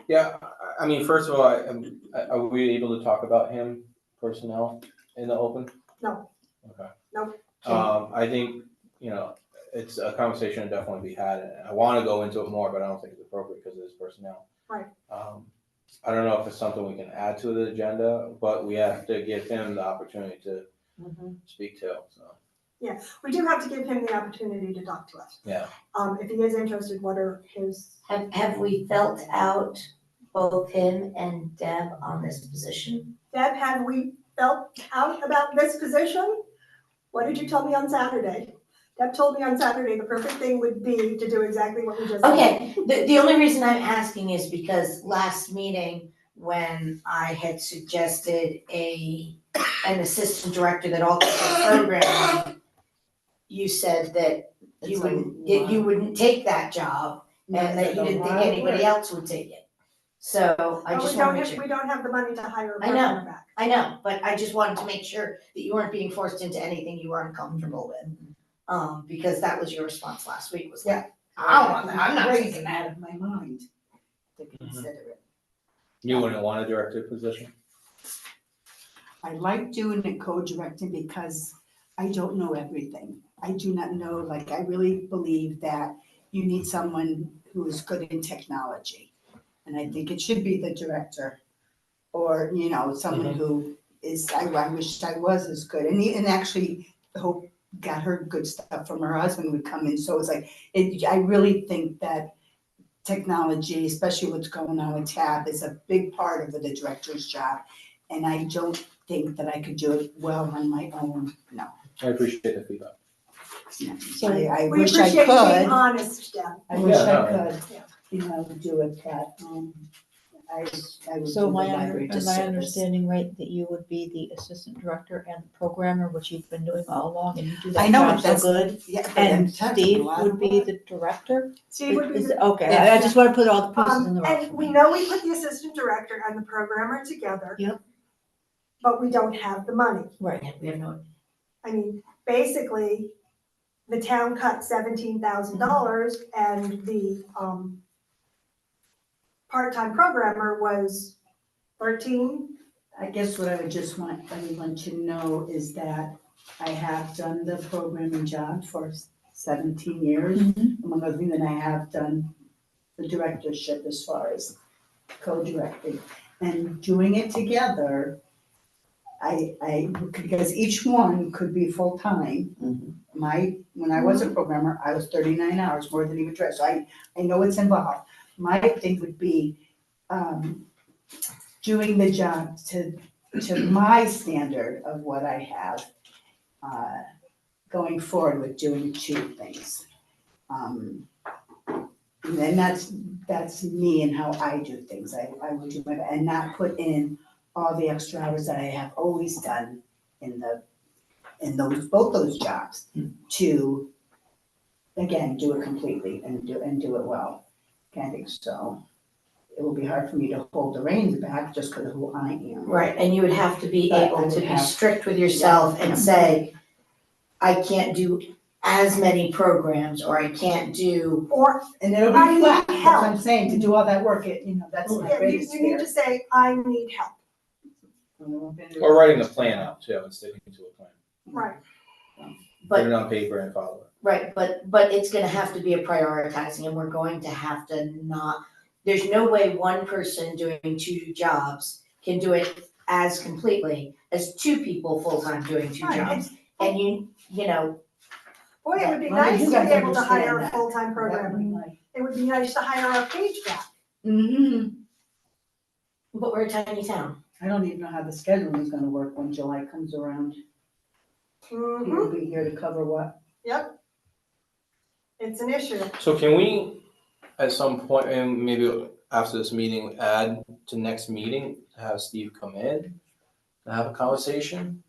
Yeah, I mean, first of all, are we able to talk about him personnel in the open? No. Okay. Nope. I think, you know, it's a conversation to definitely be had, and I wanna go into it more, but I don't think it's appropriate because of his personnel. Right. I don't know if it's something we can add to the agenda, but we have to give him the opportunity to speak to, so. We do have to give him the opportunity to talk to us. Yeah. If he is interested, what are his, have we felt out both him and Deb on this position? Deb, have we felt out about this position? What did you tell me on Saturday? Deb told me on Saturday, the perfect thing would be to do exactly what we just did. Okay, the only reason I'm asking is because last meeting, when I had suggested an assistant director that altered the program, you said that you wouldn't take that job and that you didn't think anybody else would take it. So I But just we wanna don't make have, sure. we don't have the money to hire a I know. partner back. I know, but I just wanted to make sure that you weren't being forced into anything you weren't comfortable with. Because that was your response last week, was like, I don't want that, I'm not taking that. out of my mind to consider it. You wouldn't want a director position? I like doing it co-directing because I don't know everything. I do not know, like, I really believe that you need someone who is good in technology. And I think it should be the director, or, you know, someone who is, I wish I was as good. And actually, Hope got her good stuff from her husband would come in, so it's like, I really think that technology, especially what's going on with TAB, is a big part of the director's job. And I don't think that I could do it well on my own, no. I appreciate the feedback. So I We wish I appreciate you being could, honest, Deb. I wish Yeah, I no. could, Yeah. you know, do it, but, I would do So the am I library disservice. understanding right that you would be the assistant director and programmer, which you've been doing all along, and you do I that know, job so that's good? Yeah, but And that takes a Steve lot would of be work. the director? Steve would be Is- the. Okay, Yeah. I just wanna put all the pieces in the right. And we know we put the assistant director and the programmer together. Yep. But we don't have the money. Right. We have no, I mean, basically, the town cut $17,000 and the, part-time programmer was 13. I guess what I would just want everyone to know is that I have done the programming job for 17 years. Among other things, and I have done the directorship as far as co-directing. And doing it together, because each one could be full-time. When I was a programmer, I was 39 hours, more than even direct, so I know what's involved. My thing would be, doing the job to my standard of what I have, going forward with doing two things. And then that's me and how I do things. I would do my, and not put in all the extra hours that I have always done in both those jobs to, again, do it completely and do it well. I think so. It will be hard for me to hold the reins back just because of who I am. right, and you would have to be But I able would to be have- strict with yourself and say, I can't do as many programs, or I can't do, Or, And it'll I be need flat, that's what I'm help. saying, to do all that work, that's my yeah, greatest you need fear. to say, I need help. Or writing the plan out too, and sticking to a plan. Right. Put but, it on paper and follow it. right, but it's gonna have to be a prioritizing, and we're going to have to not, there's no way one person doing two jobs can do it as completely as two people full-time doing two Right, jobs. And you know, Boy, it would be Well, nice you to guys be able to understand hire a that. full-time programmer. It would be nice to hire a page back. Mm-hmm. but we're a tiny town. I don't even know how the scheduling is gonna work when July comes around. He will be here to cover what? Yep. It's an issue. So can we, at some point, and maybe after this meeting, add to next meeting, have Steve come in to have a conversation?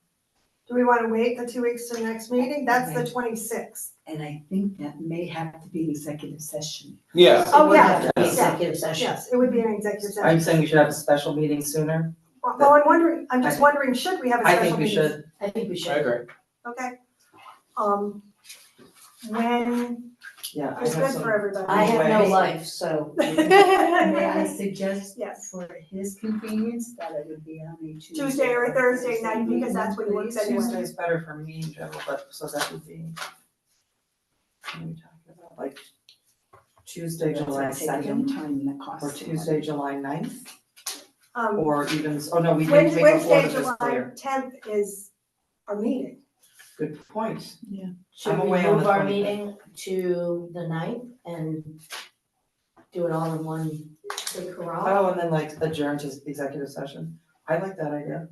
Do we want to wait the 2 weeks to the next meeting? That's the 26th. And I think that may have to be executive session. Yeah. Oh, It would yeah, have to be yeah. executive session. Yes, it would be an executive I'm session. saying we should have a special meeting sooner. Well, I'm just wondering, should we have a I special think we meeting? should. I think we I should. agree. Okay. When Yeah. is good for everybody? I have no Anyway. life, so. May I suggest Yes, for his convenience that it would be on a Tuesday. Tuesday or Thursday night, because that's when he works anyway. Tuesday's better for me in general, but so that would be. What are we talking about, like Tuesday, July Take your own 2nd, time and the cost. or Tuesday, July 9th, Um, or even, oh no, we didn't take before Wednesday, the July fiscal year. 10th is our meeting. Good point. Should I'm we away on move the our 25th. meeting to the 9th and do it all in one big hurrah? Oh, and then like adjourn to executive session. I like that idea.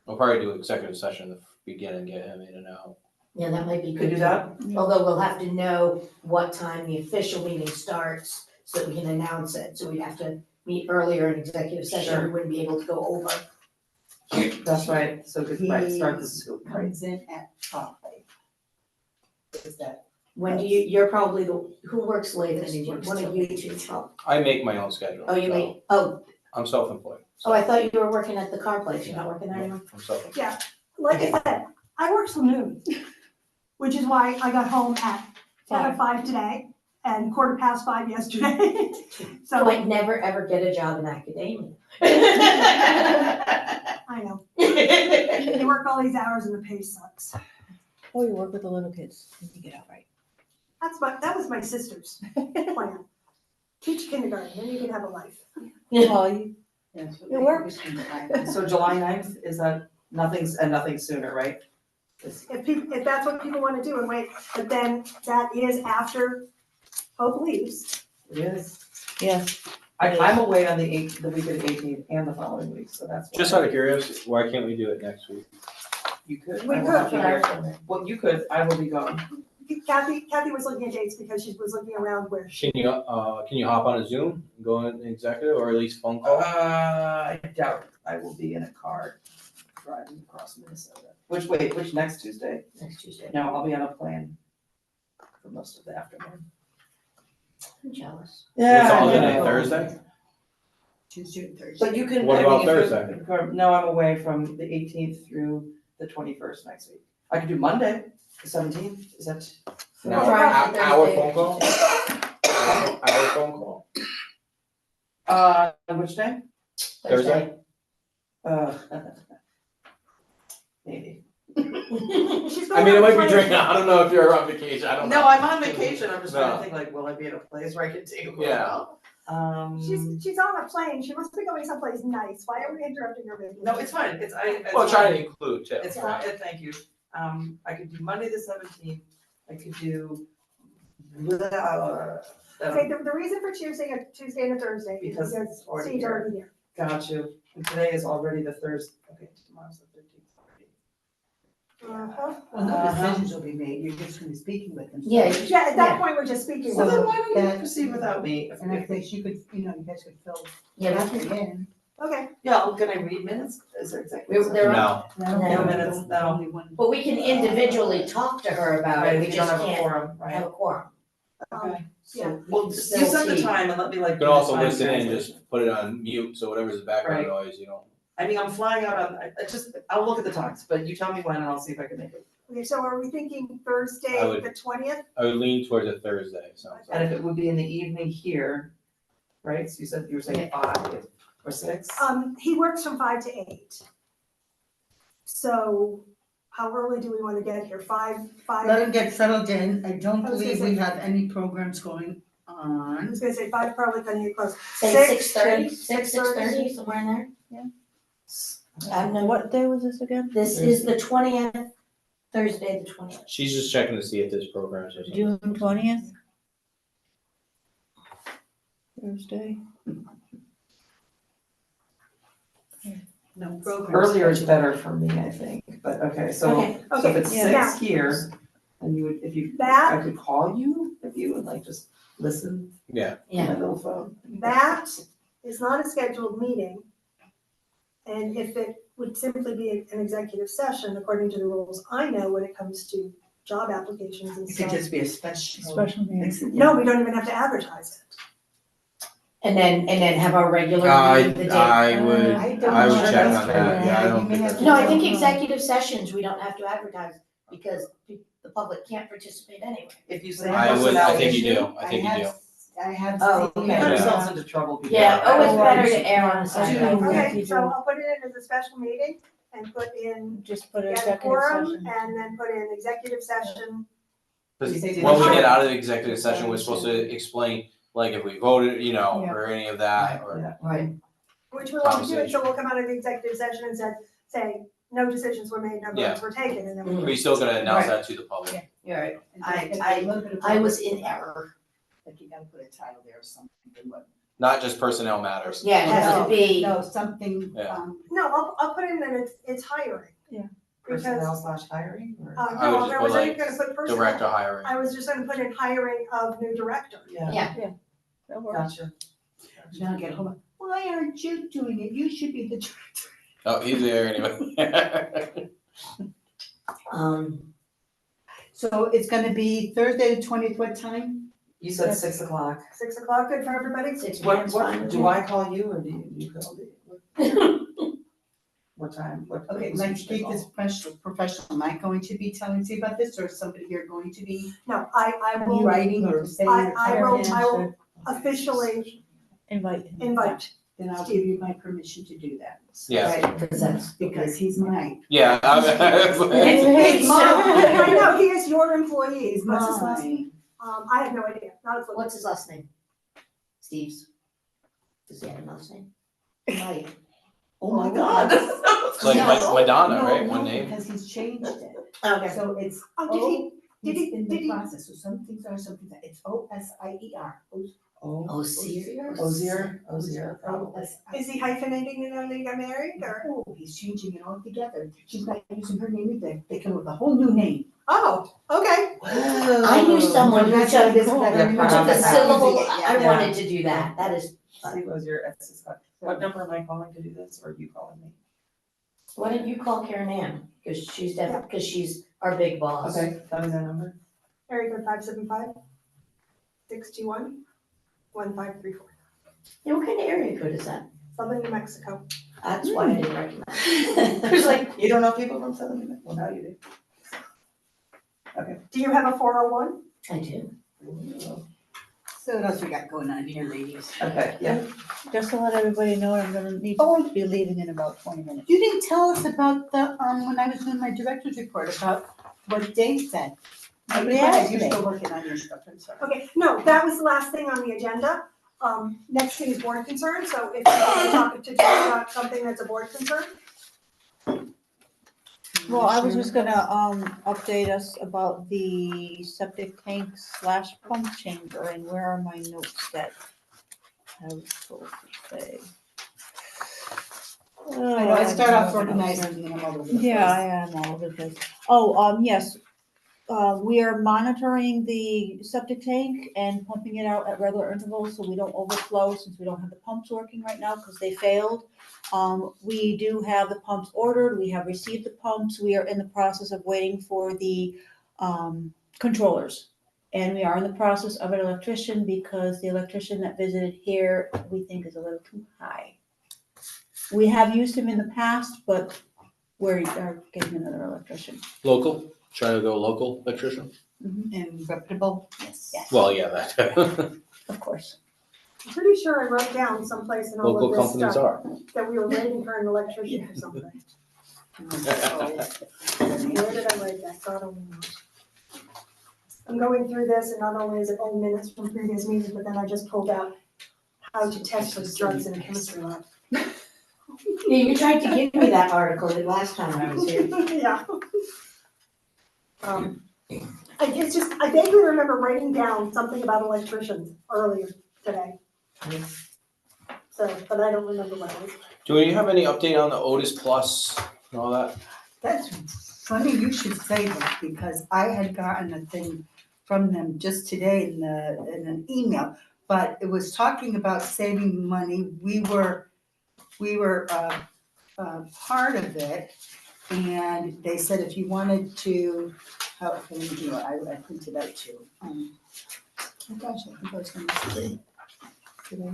We'll probably do executive session to begin and get him in and out. Yeah, that might be Could good. do that? Although we'll have to know what time the official meeting starts so that we can announce it. So we'd have to meet earlier in executive session. We Sure. wouldn't be able to go over. That's right, so good, right, start the scoop, right? Comes in at 5. Is that, When do you're probably who works latest? He works One of till you 8. two probably. I make my own schedule. Oh, you so make, oh, I'm self-employed. oh, I thought you were working at the car place. You're not working there anymore? I'm self-employed. Yeah, like I said, I work till noon, which is why I got home at 5 today and 5:15 yesterday. So So, I'd never ever get a job in academia. I know, you work all these hours and the pay sucks. Oh, you work with the little kids, and you get out right. That was my sister's plan. Teach kindergarten, then you can have a life. Well, you, that's what It they works. between the 5. So July 9th, is that nothing sooner, right? If that's what people wanna do and wait, but then that is after Hope leaves. It is. yes, I'm away on the week of the 18th and the following week, so that's why. Just out of curiosity, why can't we do it next week? You could. We I will could, not be But I here. was gonna- Well, you could, I will be gone. Kathy was looking at dates because she was looking around where she. Can you hop on a Zoom, and go in executive, or at least phone call? I doubt I will be in a car driving across Minnesota. Which next Tuesday? Next Tuesday. No, I'll be on a plane for most of the afternoon. I'm jealous. It's all I in know. a Thursday? Tuesday and Thursday. But you can. What I about mean, if Thursday? No, I'm away from the 18th through the 21st next week. I could do Monday, the 17th, is that? No, Friday, our Thursday, phone call? Our phone call? Which day? Thursday? Maybe. She's I going mean, it on might be plane. drinking, I don't know if you're on vacation, I don't know. No, I'm on vacation, I'm just trying No. to think like, will I be at a place where I can take a Yeah. photo? She's on a plane, she must be going someplace nice, why are we interrupting her vacation? No, it's fine, Well, try to include too. It's fine, thank you. I could do Monday the 17th, I could do. Okay, the reason for choosing a Tuesday and a Thursday is Because because it's already Steve's here. already here. Got you, and today is already the Thursday, okay, tomorrow's the 13th. Uh-huh. Well, no decisions will be made, you're just gonna be speaking with them. so- Yeah, Yeah, at that Yeah. point, we're just speaking. Well, then So why don't you that- proceed without me? And I think you could, you guys could fill Yeah, that we can. in. Okay, Yeah, can I read minutes? Is there exactly? They're No, No. No minutes, no. Only one. But we can individually talk to her about it, Right, we if you don't just have a can't quorum, have right? a quorum. Okay. yeah. Well, just you set the time and let me like. you can do the also time listen in, translation. just put it on mute, so whatever's the background Right. noise, you don't. I mean, I'm flying out on, I'll look at the times, but you tell me when and I'll see if I can make it. Okay, so are we thinking Thursday, I would- the 20th? I would lean towards a Thursday, sounds And like. if it would be in the evening here, right? So you were saying 5 or 6? He works from 5 to 8. So how early do we want to get here? 5? Let him get settled in, I don't I was gonna believe we say- have any programs going I on. was gonna say 5, probably gonna get close. Say 6:30, 6:30, somewhere in there. I'm no, what day was this again? this is the 20th, Thursday, the 20th. She's just checking to see if there's programs or something. June 20th? Thursday? No programs. Earlier is better for me, I think, but okay, so Okay, if it's okay, now- 6 here, then you would, if you, That, I could call you, if you would like just listen Yeah, on my yeah, little phone. that is not a scheduled meeting. And if it would simply be an executive session, according to the rules I know when it comes to job applications and It could stuff. just be a special. Special meeting. No, we don't even have to advertise it. and then have our regular I, meeting the day. I would, I don't I would know. check on that, yeah, I You don't may think have that's. to- No, I think executive sessions, we don't have to advertise because the public can't participate anyway. If you say I would, I think you personnel do, I think you do. I have Oh, seen. issue, get okay. ourselves into trouble. people. Yeah, oh, it's better Otherwise- to err on the side of Yeah. Okay, you so do. I'll put it in as a special meeting and put in, Just put an get a executive quorum session. and then put in executive session. Because You say when we the- get out of the executive session, we're supposed to explain, like, if we voted, Yeah. or any of that, or. Yeah. Right. Which we won't do, so we'll come out of the executive session and say, no decisions were made, no votes were taken, and then Mm-hmm. we. But you're still gonna announce that to the public. You're right. And just get I- a little bit of I was public- in error. Like you gotta put a title there or something, what? Not just personnel matters. Yeah, it has to be, No, something, Yeah. um, No, I'll put in that it's hiring. Yeah. personnel slash hiring or? I would No, just I put wasn't like gonna put personnel. director hiring. I was just gonna put in hiring of new director. Yeah, That works. gotcha. Now get hold of, why aren't you doing it? You should be the director. Oh, he's there anyway. So it's gonna be Thursday the 20th, what time? You said 6 o'clock. 6 o'clock, good for everybody? 6 What, p.m. 's fine what, with do me. I call you or do you call me? What time, what? Okay, who's let's your keep this professional. Am I going to be telling you about this or is somebody here going to be No, I will writing or saying? I or will- telling I will- us? officially Invite him. invite. Then I'll give you my permission to do that. Yes. Right, because that's, Because he's mine. Yeah. It's I know, he is your employee. He's What's his last mine. I have no idea, not a clue. What's his last name? Steve's. Does he have another name? Mike. Oh my God. It's like No, Madonna, no, right? no, One name. Because he's changed it. Okay. So it's, Oh, did he, did he's he, in did the he? process. So some things are, some things are. It's O-S-I-E-R. Osier? Ozier, probably. Is he hyphenating it when they got married or? Oh, he's changing it all together. She's not using her name either. They come up with a whole new name. Oh, okay. I knew someone who That's took how this- who that- took a syllable, I Yeah. wanted to do that, that is, Steve Ozier at 6 o'clock. What number am I calling to do this or are you calling me? why didn't you call Karen Ann? Because she's definitely, because she's our big boss. Okay, tell me that number. Area code 575-621-1534. Yeah, what kind of area code is that? Southern New Mexico. That's why I didn't recognize. There's like, You don't know people from Southern New Mexico? Well, now you do. Do you have a 401? I do. So what else we got going on here, ladies? Okay, yeah. Just to let everybody know, I'm gonna need Oh, to be leaving in about 20 minutes. you didn't tell us about the, when I was doing my director's report about what Dave said. Nobody Go ahead, asked You're me. still working on your stuff, I'm sorry. Okay, no, that was the last thing on the agenda. Next thing is board concern, so if you want to talk to Jeff about something that's a board concern. Well, I was just gonna, update us about the septic tank / pump chamber, and where are my notes that I was supposed to say? I know, I start off organizing and then I'm all over the place. Yeah, I am all over the place. Oh, yes. We are monitoring the septic tank and pumping it out at regular intervals so we don't overflow since we don't have the pumps working right now because they failed. We do have the pumps ordered. We have received the pumps. We are in the process of waiting for the controllers. And we are in the process of an electrician because the electrician that visited here, we think is a little too high. We have used him in the past, but we're getting another electrician. Local, try to go local electrician. And reputable, yes. Yes, Well, yeah, that. of course. I'm pretty sure I wrote down someplace in all Local of this companies stuff are. that we were waiting for an electrician or something. Where did I write that? God only knows. I'm going through this and not only is it old minutes from previous meetings, but then I just pulled out how to test for drugs in a chemistry lab. Yeah, you tried to give me that article the last time I was here. Yeah. It's just, I vaguely remember writing down something about electricians earlier today. So, but I don't remember what it was. Do you have any update on the Otis Plus and all that? That's funny you should say that because I had gotten a thing from them just today in an email, but it was talking about saving money. We were part of it, and they said if you wanted to, how can we do it? I printed out too. Oh gosh, I think I was gonna say today.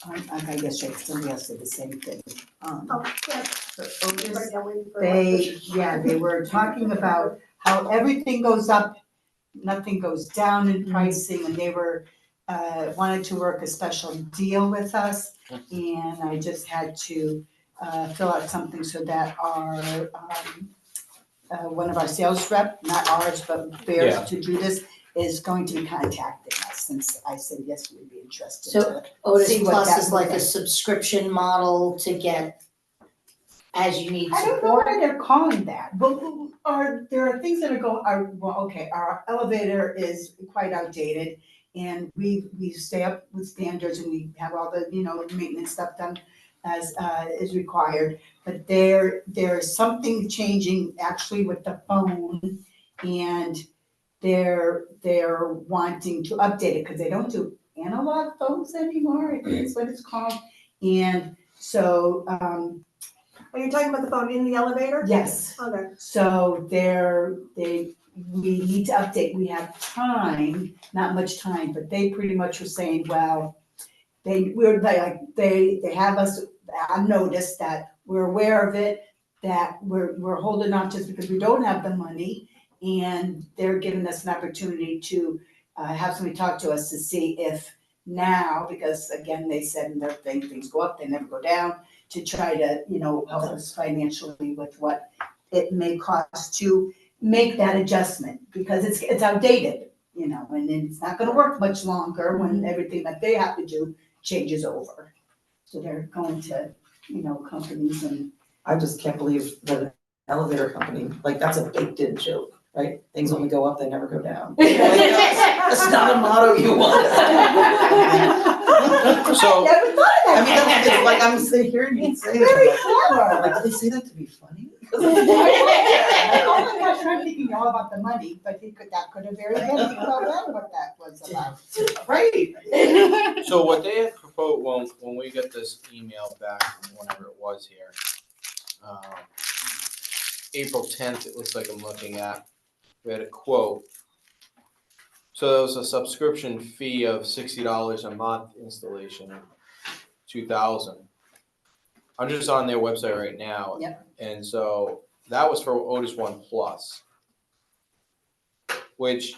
Okay, I guess somebody else said the same thing. Oh, yeah. So Otis, Right now, waiting for an electrician. they were talking about how everything goes up, nothing goes down in pricing, and they were, wanted to work a special deal with us. And I just had to, fill out something so that our, one of our sales rep, not ours, but Yeah. theirs to do this, is going to be contacting us, since I said, yes, we'd be interested So, to. Otis See what Plus that is like a looks subscription model to get as you need I don't know support. why they're calling that, but there are things that our elevator is quite outdated. And we stay up with standards and we have all the, maintenance stuff done. as is required. But there's something changing actually with the phone, and they're wanting to update it, because they don't do analog phones anymore, I think is what it's called. And so, Are you talking about the phone in the elevator? yes, Okay. so we need to update, we have time, not much time, but they pretty much were saying, well, they have us on notice that we're aware of it, that we're holding off just because we don't have the money, and they're giving us an opportunity to have somebody talk to us to see if now, because again, they said in their thing, things go up, they never go down, to try to, help us financially with what it may cost to make that adjustment, because it's outdated, and it's not gonna work much longer when everything that they have to do changes over. So they're going to, companies and. I just can't believe that an elevator company, like, that's a baked in joke, right? Things only go up, they never go down. Like, that's not a motto you want. So- I never thought of I mean, that. it's like, I'm sitting here and you say Very it, clever. like, do they say that to be funny? Oh my gosh, I'm thinking all about the money, but that could have very well been what that was about. Right. So what they had proposed, when we got this email back, whenever it was here, April 10th, it looks like I'm looking at, we had a quote. So there was a subscription fee of $60 a month, installation, $2,000. I'm just on their website right now. Yep. And so that was for Otis One Plus, which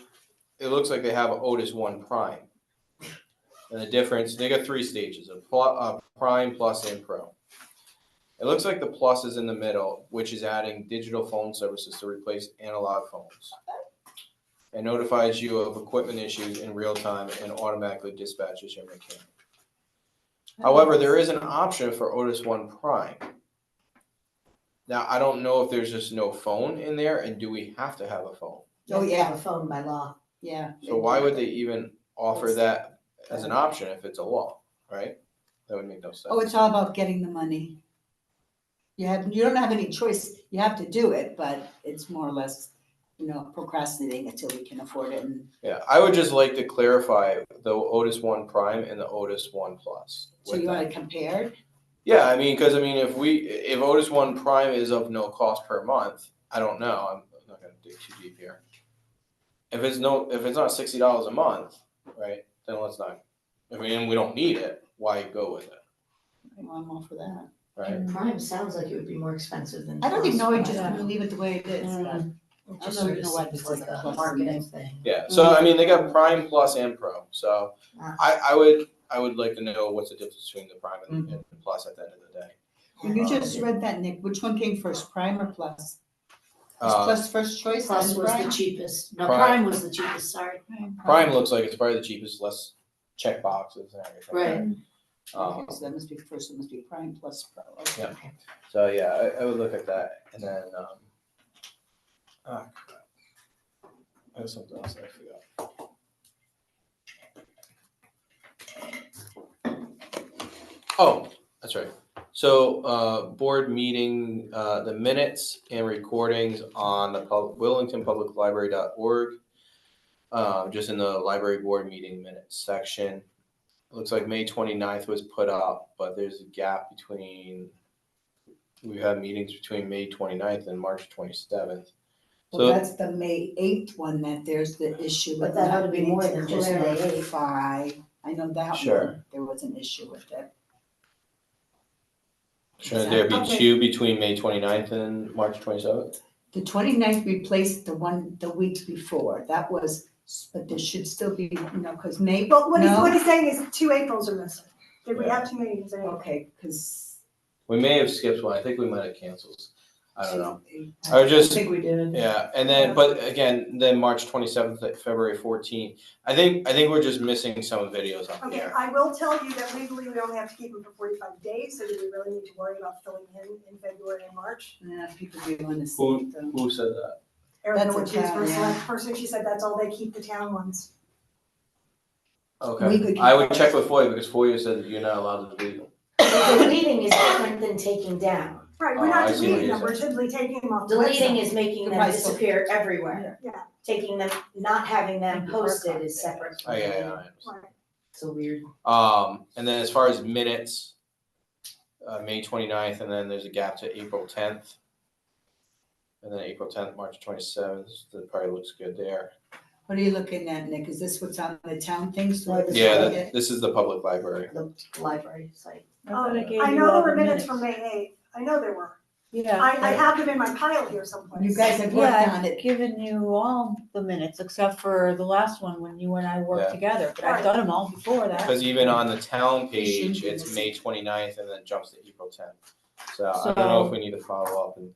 it looks like they have an Otis One Prime. And the difference, they got 3 stages, a Prime, Plus, and Pro. It looks like the Plus is in the middle, which is adding digital phone services to replace analog phones. It notifies you of equipment issues in real time and automatically dispatches your mechanic. However, there is an option for Otis One Prime. Now, I don't know if there's just no phone in there, and do we have to have a phone? You have to have a phone by law. Yeah. So why would they even offer that as an option if it's a law, right? That would make no sense. Oh, it's all about getting the money. You don't have any choice, you have to do it, but it's more or less, procrastinating until we can afford it. And Yeah, I would just like to clarify the Otis One Prime and the Otis One Plus. so with you that. want to compare? Yeah, if Otis One Prime is of no cost per month, I don't know, I'm not gonna dig too deep here. If it's not $60 a month, right, then let's not, we don't need it, why go with it, I'm all for that. right? Prime sounds like it would be more expensive than. I don't even know, I just Plus. want to leave it the way it is. Mm. but It just I don't sort even of know why seems it's like like a plus marketing again. thing. Yeah, so they got Prime, Plus, and Pro, so Ah. I would like to know what's the difference between the Prime and the Plus at the end of the day. When you just read that, Nick, which one came first, Prime or Plus? Is Uh, Plus first choice, Plus then was the Prime? cheapest. No, Prime. Prime was the cheapest, sorry. Prime looks like it's probably the cheapest, less check boxes and everything. Right. Okay, so that must be first, it must be Prime plus Pro, okay. Yeah. So yeah, I would look at that, and then crap. I have something else I forgot. Oh, that's right. So board meeting, the minutes and recordings on the WillingtonPublicLibrary.org. Just in the library board meeting minutes section. It looks like May 29th was put up, but there's a gap between, we had meetings between May 29th and March 27th. Well, So- that's the May 8th one that there's the issue with But that ought not to be being more to than just May 8th. clarify. I know that Sure. one, there was an issue with it. Should there be Okay. 2 between May 29th and March 27th? The 29th replaced the week before, that was, but there should still be, because May, But what No. he's saying is 2 Aprils are missing. Did we have 2 meetings in April? okay, because. We may have skipped one. I think we might have canceled. I don't know. I was just, I think we did. yeah, and then, but again, then March 27th, February 14th. I think we're just missing some videos up Okay, there. I will tell you that legally we only have to keep them for 45 days, so do we really need to worry about filling in February and March? Yeah, people do want to see Who, them. who said that? Erica, That's a when she was town, first yeah. select person, she said that's all they keep, the town ones. We Okay, could I keep would that. check with FOIA because FOIA said that you're not allowed to delete them. Deleting is different than taking down. Right, we're Oh, not I see what deleting you're them, we're saying. simply taking them off the Deleting website. is making them Right, so- disappear everywhere. Yeah. Taking them, not having them Like the posted archive, is separate. Oh, yeah. Right. So weird. And then as far as minutes, May 29th, and then there's a gap to April 10th. And then April 10th, March 27th, that probably looks good there. What are you looking at, Nick? Is this what's on the town things? No, this Yeah, is- this is the public library. The library site. I thought I gave I you know all there the were minutes from May 8th, I know there were. Yeah. I have them in my pile here someplace. You guys have worked Yeah, on I've it. given you all the minutes except for the last one when you and I worked Yeah. together, but Right. I've done them all before that. Because even on the town It shouldn't page, be it's missing. May 29th and then jumps to April 10th. So I don't know if we need to follow up and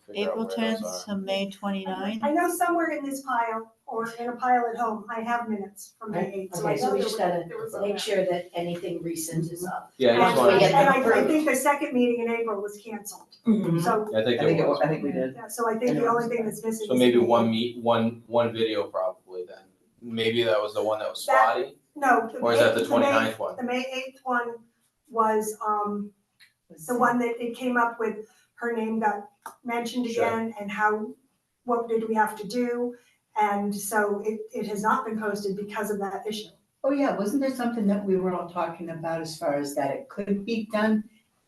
figure out April where tenth those are. to May 29th. I know somewhere in this pile, or in a pile at home, I have minutes from May 8th, so I Okay, so know we there just was, gotta there was a. Make sure that anything recent is up. Yeah, I just And wanna wanted get to, them I approved. think the second meeting in April was canceled, Mhm. so, I think it was. I think we did. yeah, so I think the only thing that's missing is. So maybe the- one video probably then. Maybe that was the one that was That- spotty, No. or is that the May- 29th one? The May 8th one was, the one that it came up with, her name got mentioned Sure. again, and what did we have to do? And so it has not been posted because of that issue. Oh, yeah, wasn't there something that we were all talking about as far as that it could be done?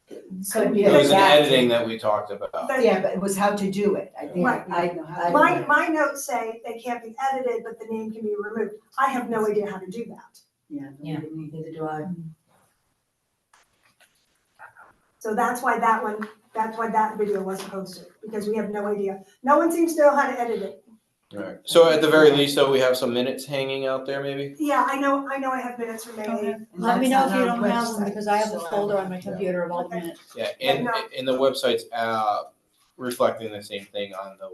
Could be It was an adapted. editing that we talked about. Yeah, but it was how to do it. I think Right. I know how to do My, it. my notes say they can't be edited, but the name can be removed. I have no idea how to do that. Yeah. Yeah. Neither do I. So that's why that video wasn't posted, because we have no idea. No one seems to know how to edit it. Alright, so at the very least, though, we have some minutes hanging out there maybe? Yeah, I know I have minutes from May 8th. And Let me that's know if on you our don't have them, website, because I have a so folder on my have to- computer of all the Okay. minutes. Yeah, Yeah, and, no. and the website's, reflecting the same thing on the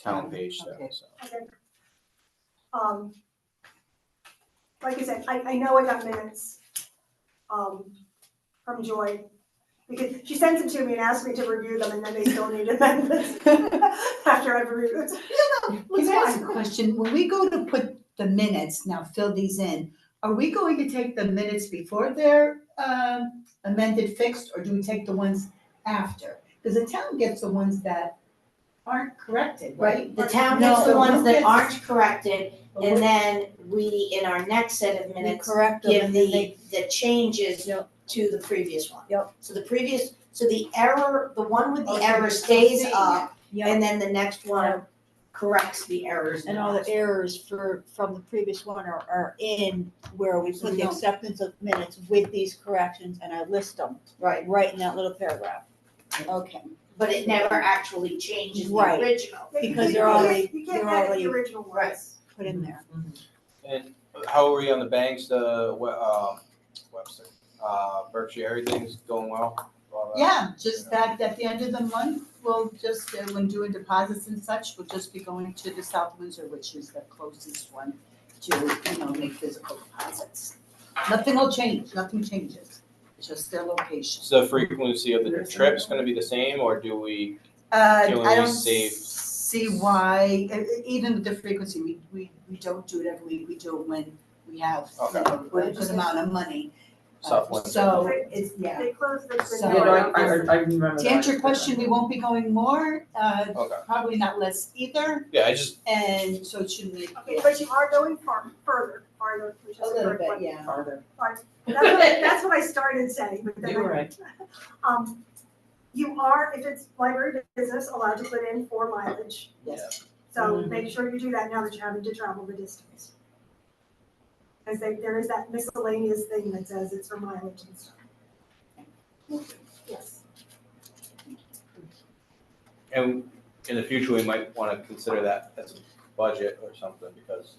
town page there, Okay. so. Okay. Like I said, I know I got minutes, from Joy, because she sends them to me and asks me to review them, and then they still need amendments after I've reviewed it. Can I ask a question? When we go to put the minutes, now fill these in, are we going to take the minutes before they're amended, fixed, or do we take the ones after? Because the town gets the ones that aren't corrected, right? The town No, gets the so ones who that gets- aren't corrected, and then we, in our next set of We minutes, correct them give and then they, the changes Yep. to the previous one. Yep. So the error, the one with the Okay, error I'm stays seeing up, yeah, and then the next one corrects the errors. in and all the last one. errors from the previous one are in where we So put we the don't- acceptance of minutes with these corrections, and I list them Right, right in that little paragraph. Okay. but it never actually changes the Right. original. Because You they're can't- already- You can't they're edit already- the original ones. Right. Put in there. And how are we on the banks, Webster, Berkshire, everything's going well? All that? Yeah, just that at the end of the month, we'll just, when doing deposits and such, we'll just be going to the South Windsor, which is the closest one to, make physical deposits. Nothing will change, nothing changes, just their location. Is the frequency of the trips gonna be the same, or do we, Can we I don't save- see why, even with the frequency, we don't do it every week, we do it when we have, Okay. a good amount of money. South Windsor? So, it's, yeah. They closed the. So- Yeah, no, I remember To that. answer your question, we won't be going more, Okay, probably not less either, yeah, I just, and so it shouldn't be. Okay, but you are going farther, which is A the little correct bit, one. yeah. Farther. That's what I started saying, but then You were right. You are, if it's library business, allowed to put in for mileage. Yes. So make sure you do that now that you're having to travel the distance. Because there is that miscellaneous thing that says it's for mileage and stuff. Yes. and in the future, we might wanna consider that as a budget or something, because,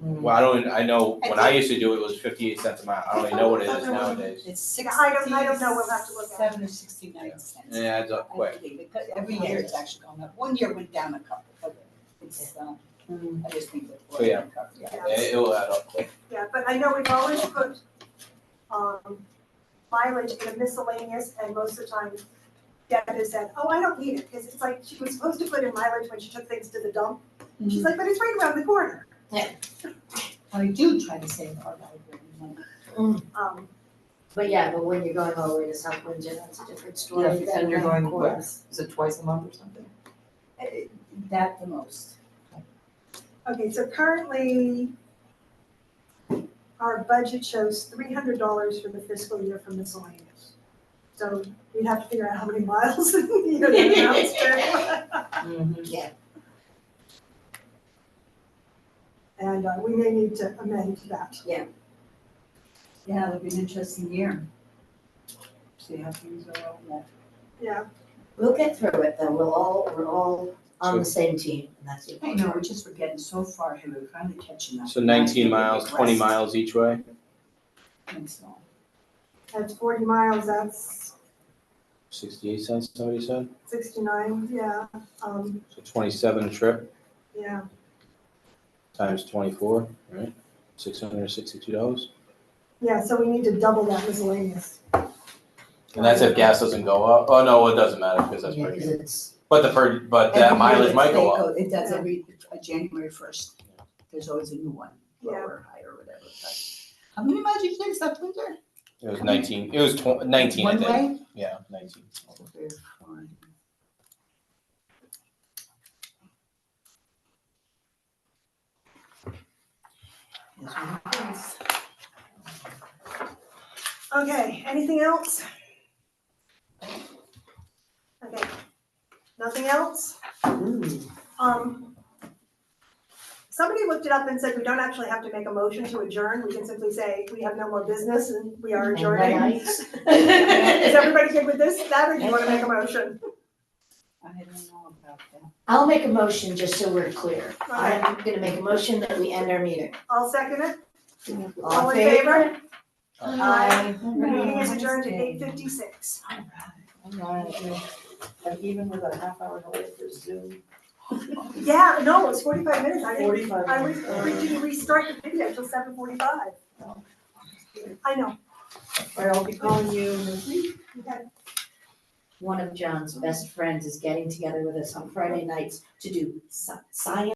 well, I know, when I used to do it, it was 58 cents a mile, I don't even know what it is nowadays. It's Yeah, I don't know, we'll have to look at it. 67 or 69 cents. And it adds up I quick. believe, because every year it's actually going up. One year went down a couple, but it's, I just think that. So, yeah. Yeah. It will add up quick. Yeah, but I know we've always put, mileage in a miscellaneous, and most of the time, Deb has said, oh, I don't need it, because it's like, she was supposed to put in mileage when she took things to the dump. She's like, but it's right around the corner. I do try to save our library money. But yeah, but when you're going all the way to South Windsor, that's a different story. Yeah, and you're going, than what, Corpus. is it twice a month or something? That the most. Okay, so currently, our budget shows $300 for the fiscal year for miscellaneous. So we'd have to figure out how many miles, you know, that amounts to. Yeah, And we may need to amend that. Yeah, it'll be an interesting year. See how things are all that. Yeah, we'll get through it though, we're all on the same team, and that's the I important. know, we're getting so far here, we're finally catching up. So 19 miles, 20 miles each way. And so, that's 40 miles, that's 68 cents, somebody said. 69, yeah, So 27 a trip yeah. times 24, right? $662. Yeah, so we need to double that miscellaneous. And that's if gas doesn't go up. Oh, no, it doesn't matter because that's Yeah, per 'cause diem. it's, But that every mileage year might they go up. It does every, January 1st, there's always a new one, Yeah. lower, higher, whatever, but. How many miles you take South Windsor? It was 19, it was 19, I One think. way? Yeah, 19. Okay, fine. Is what it is. Okay, anything else? Okay, nothing else? Somebody looked it up and said we don't actually have to make a motion to adjourn, we can simply say we have no more business and we are adjourning. Is everybody good with this, that, or do you wanna make a motion? I don't know about that. I'll make a motion just so we're clear. Okay. I'm gonna make a motion that we end our meeting. I'll second it. All in favor? Aye. The meeting is adjourned at 8:56. Alright, and even with a half hour delay for Zoom. Yeah, no, it was 45 minutes, I think. 45 We didn't restart the video until 7:45. I know. Alright, I'll be calling you next week. Okay. One of John's best friends is getting together with us on Friday nights to do science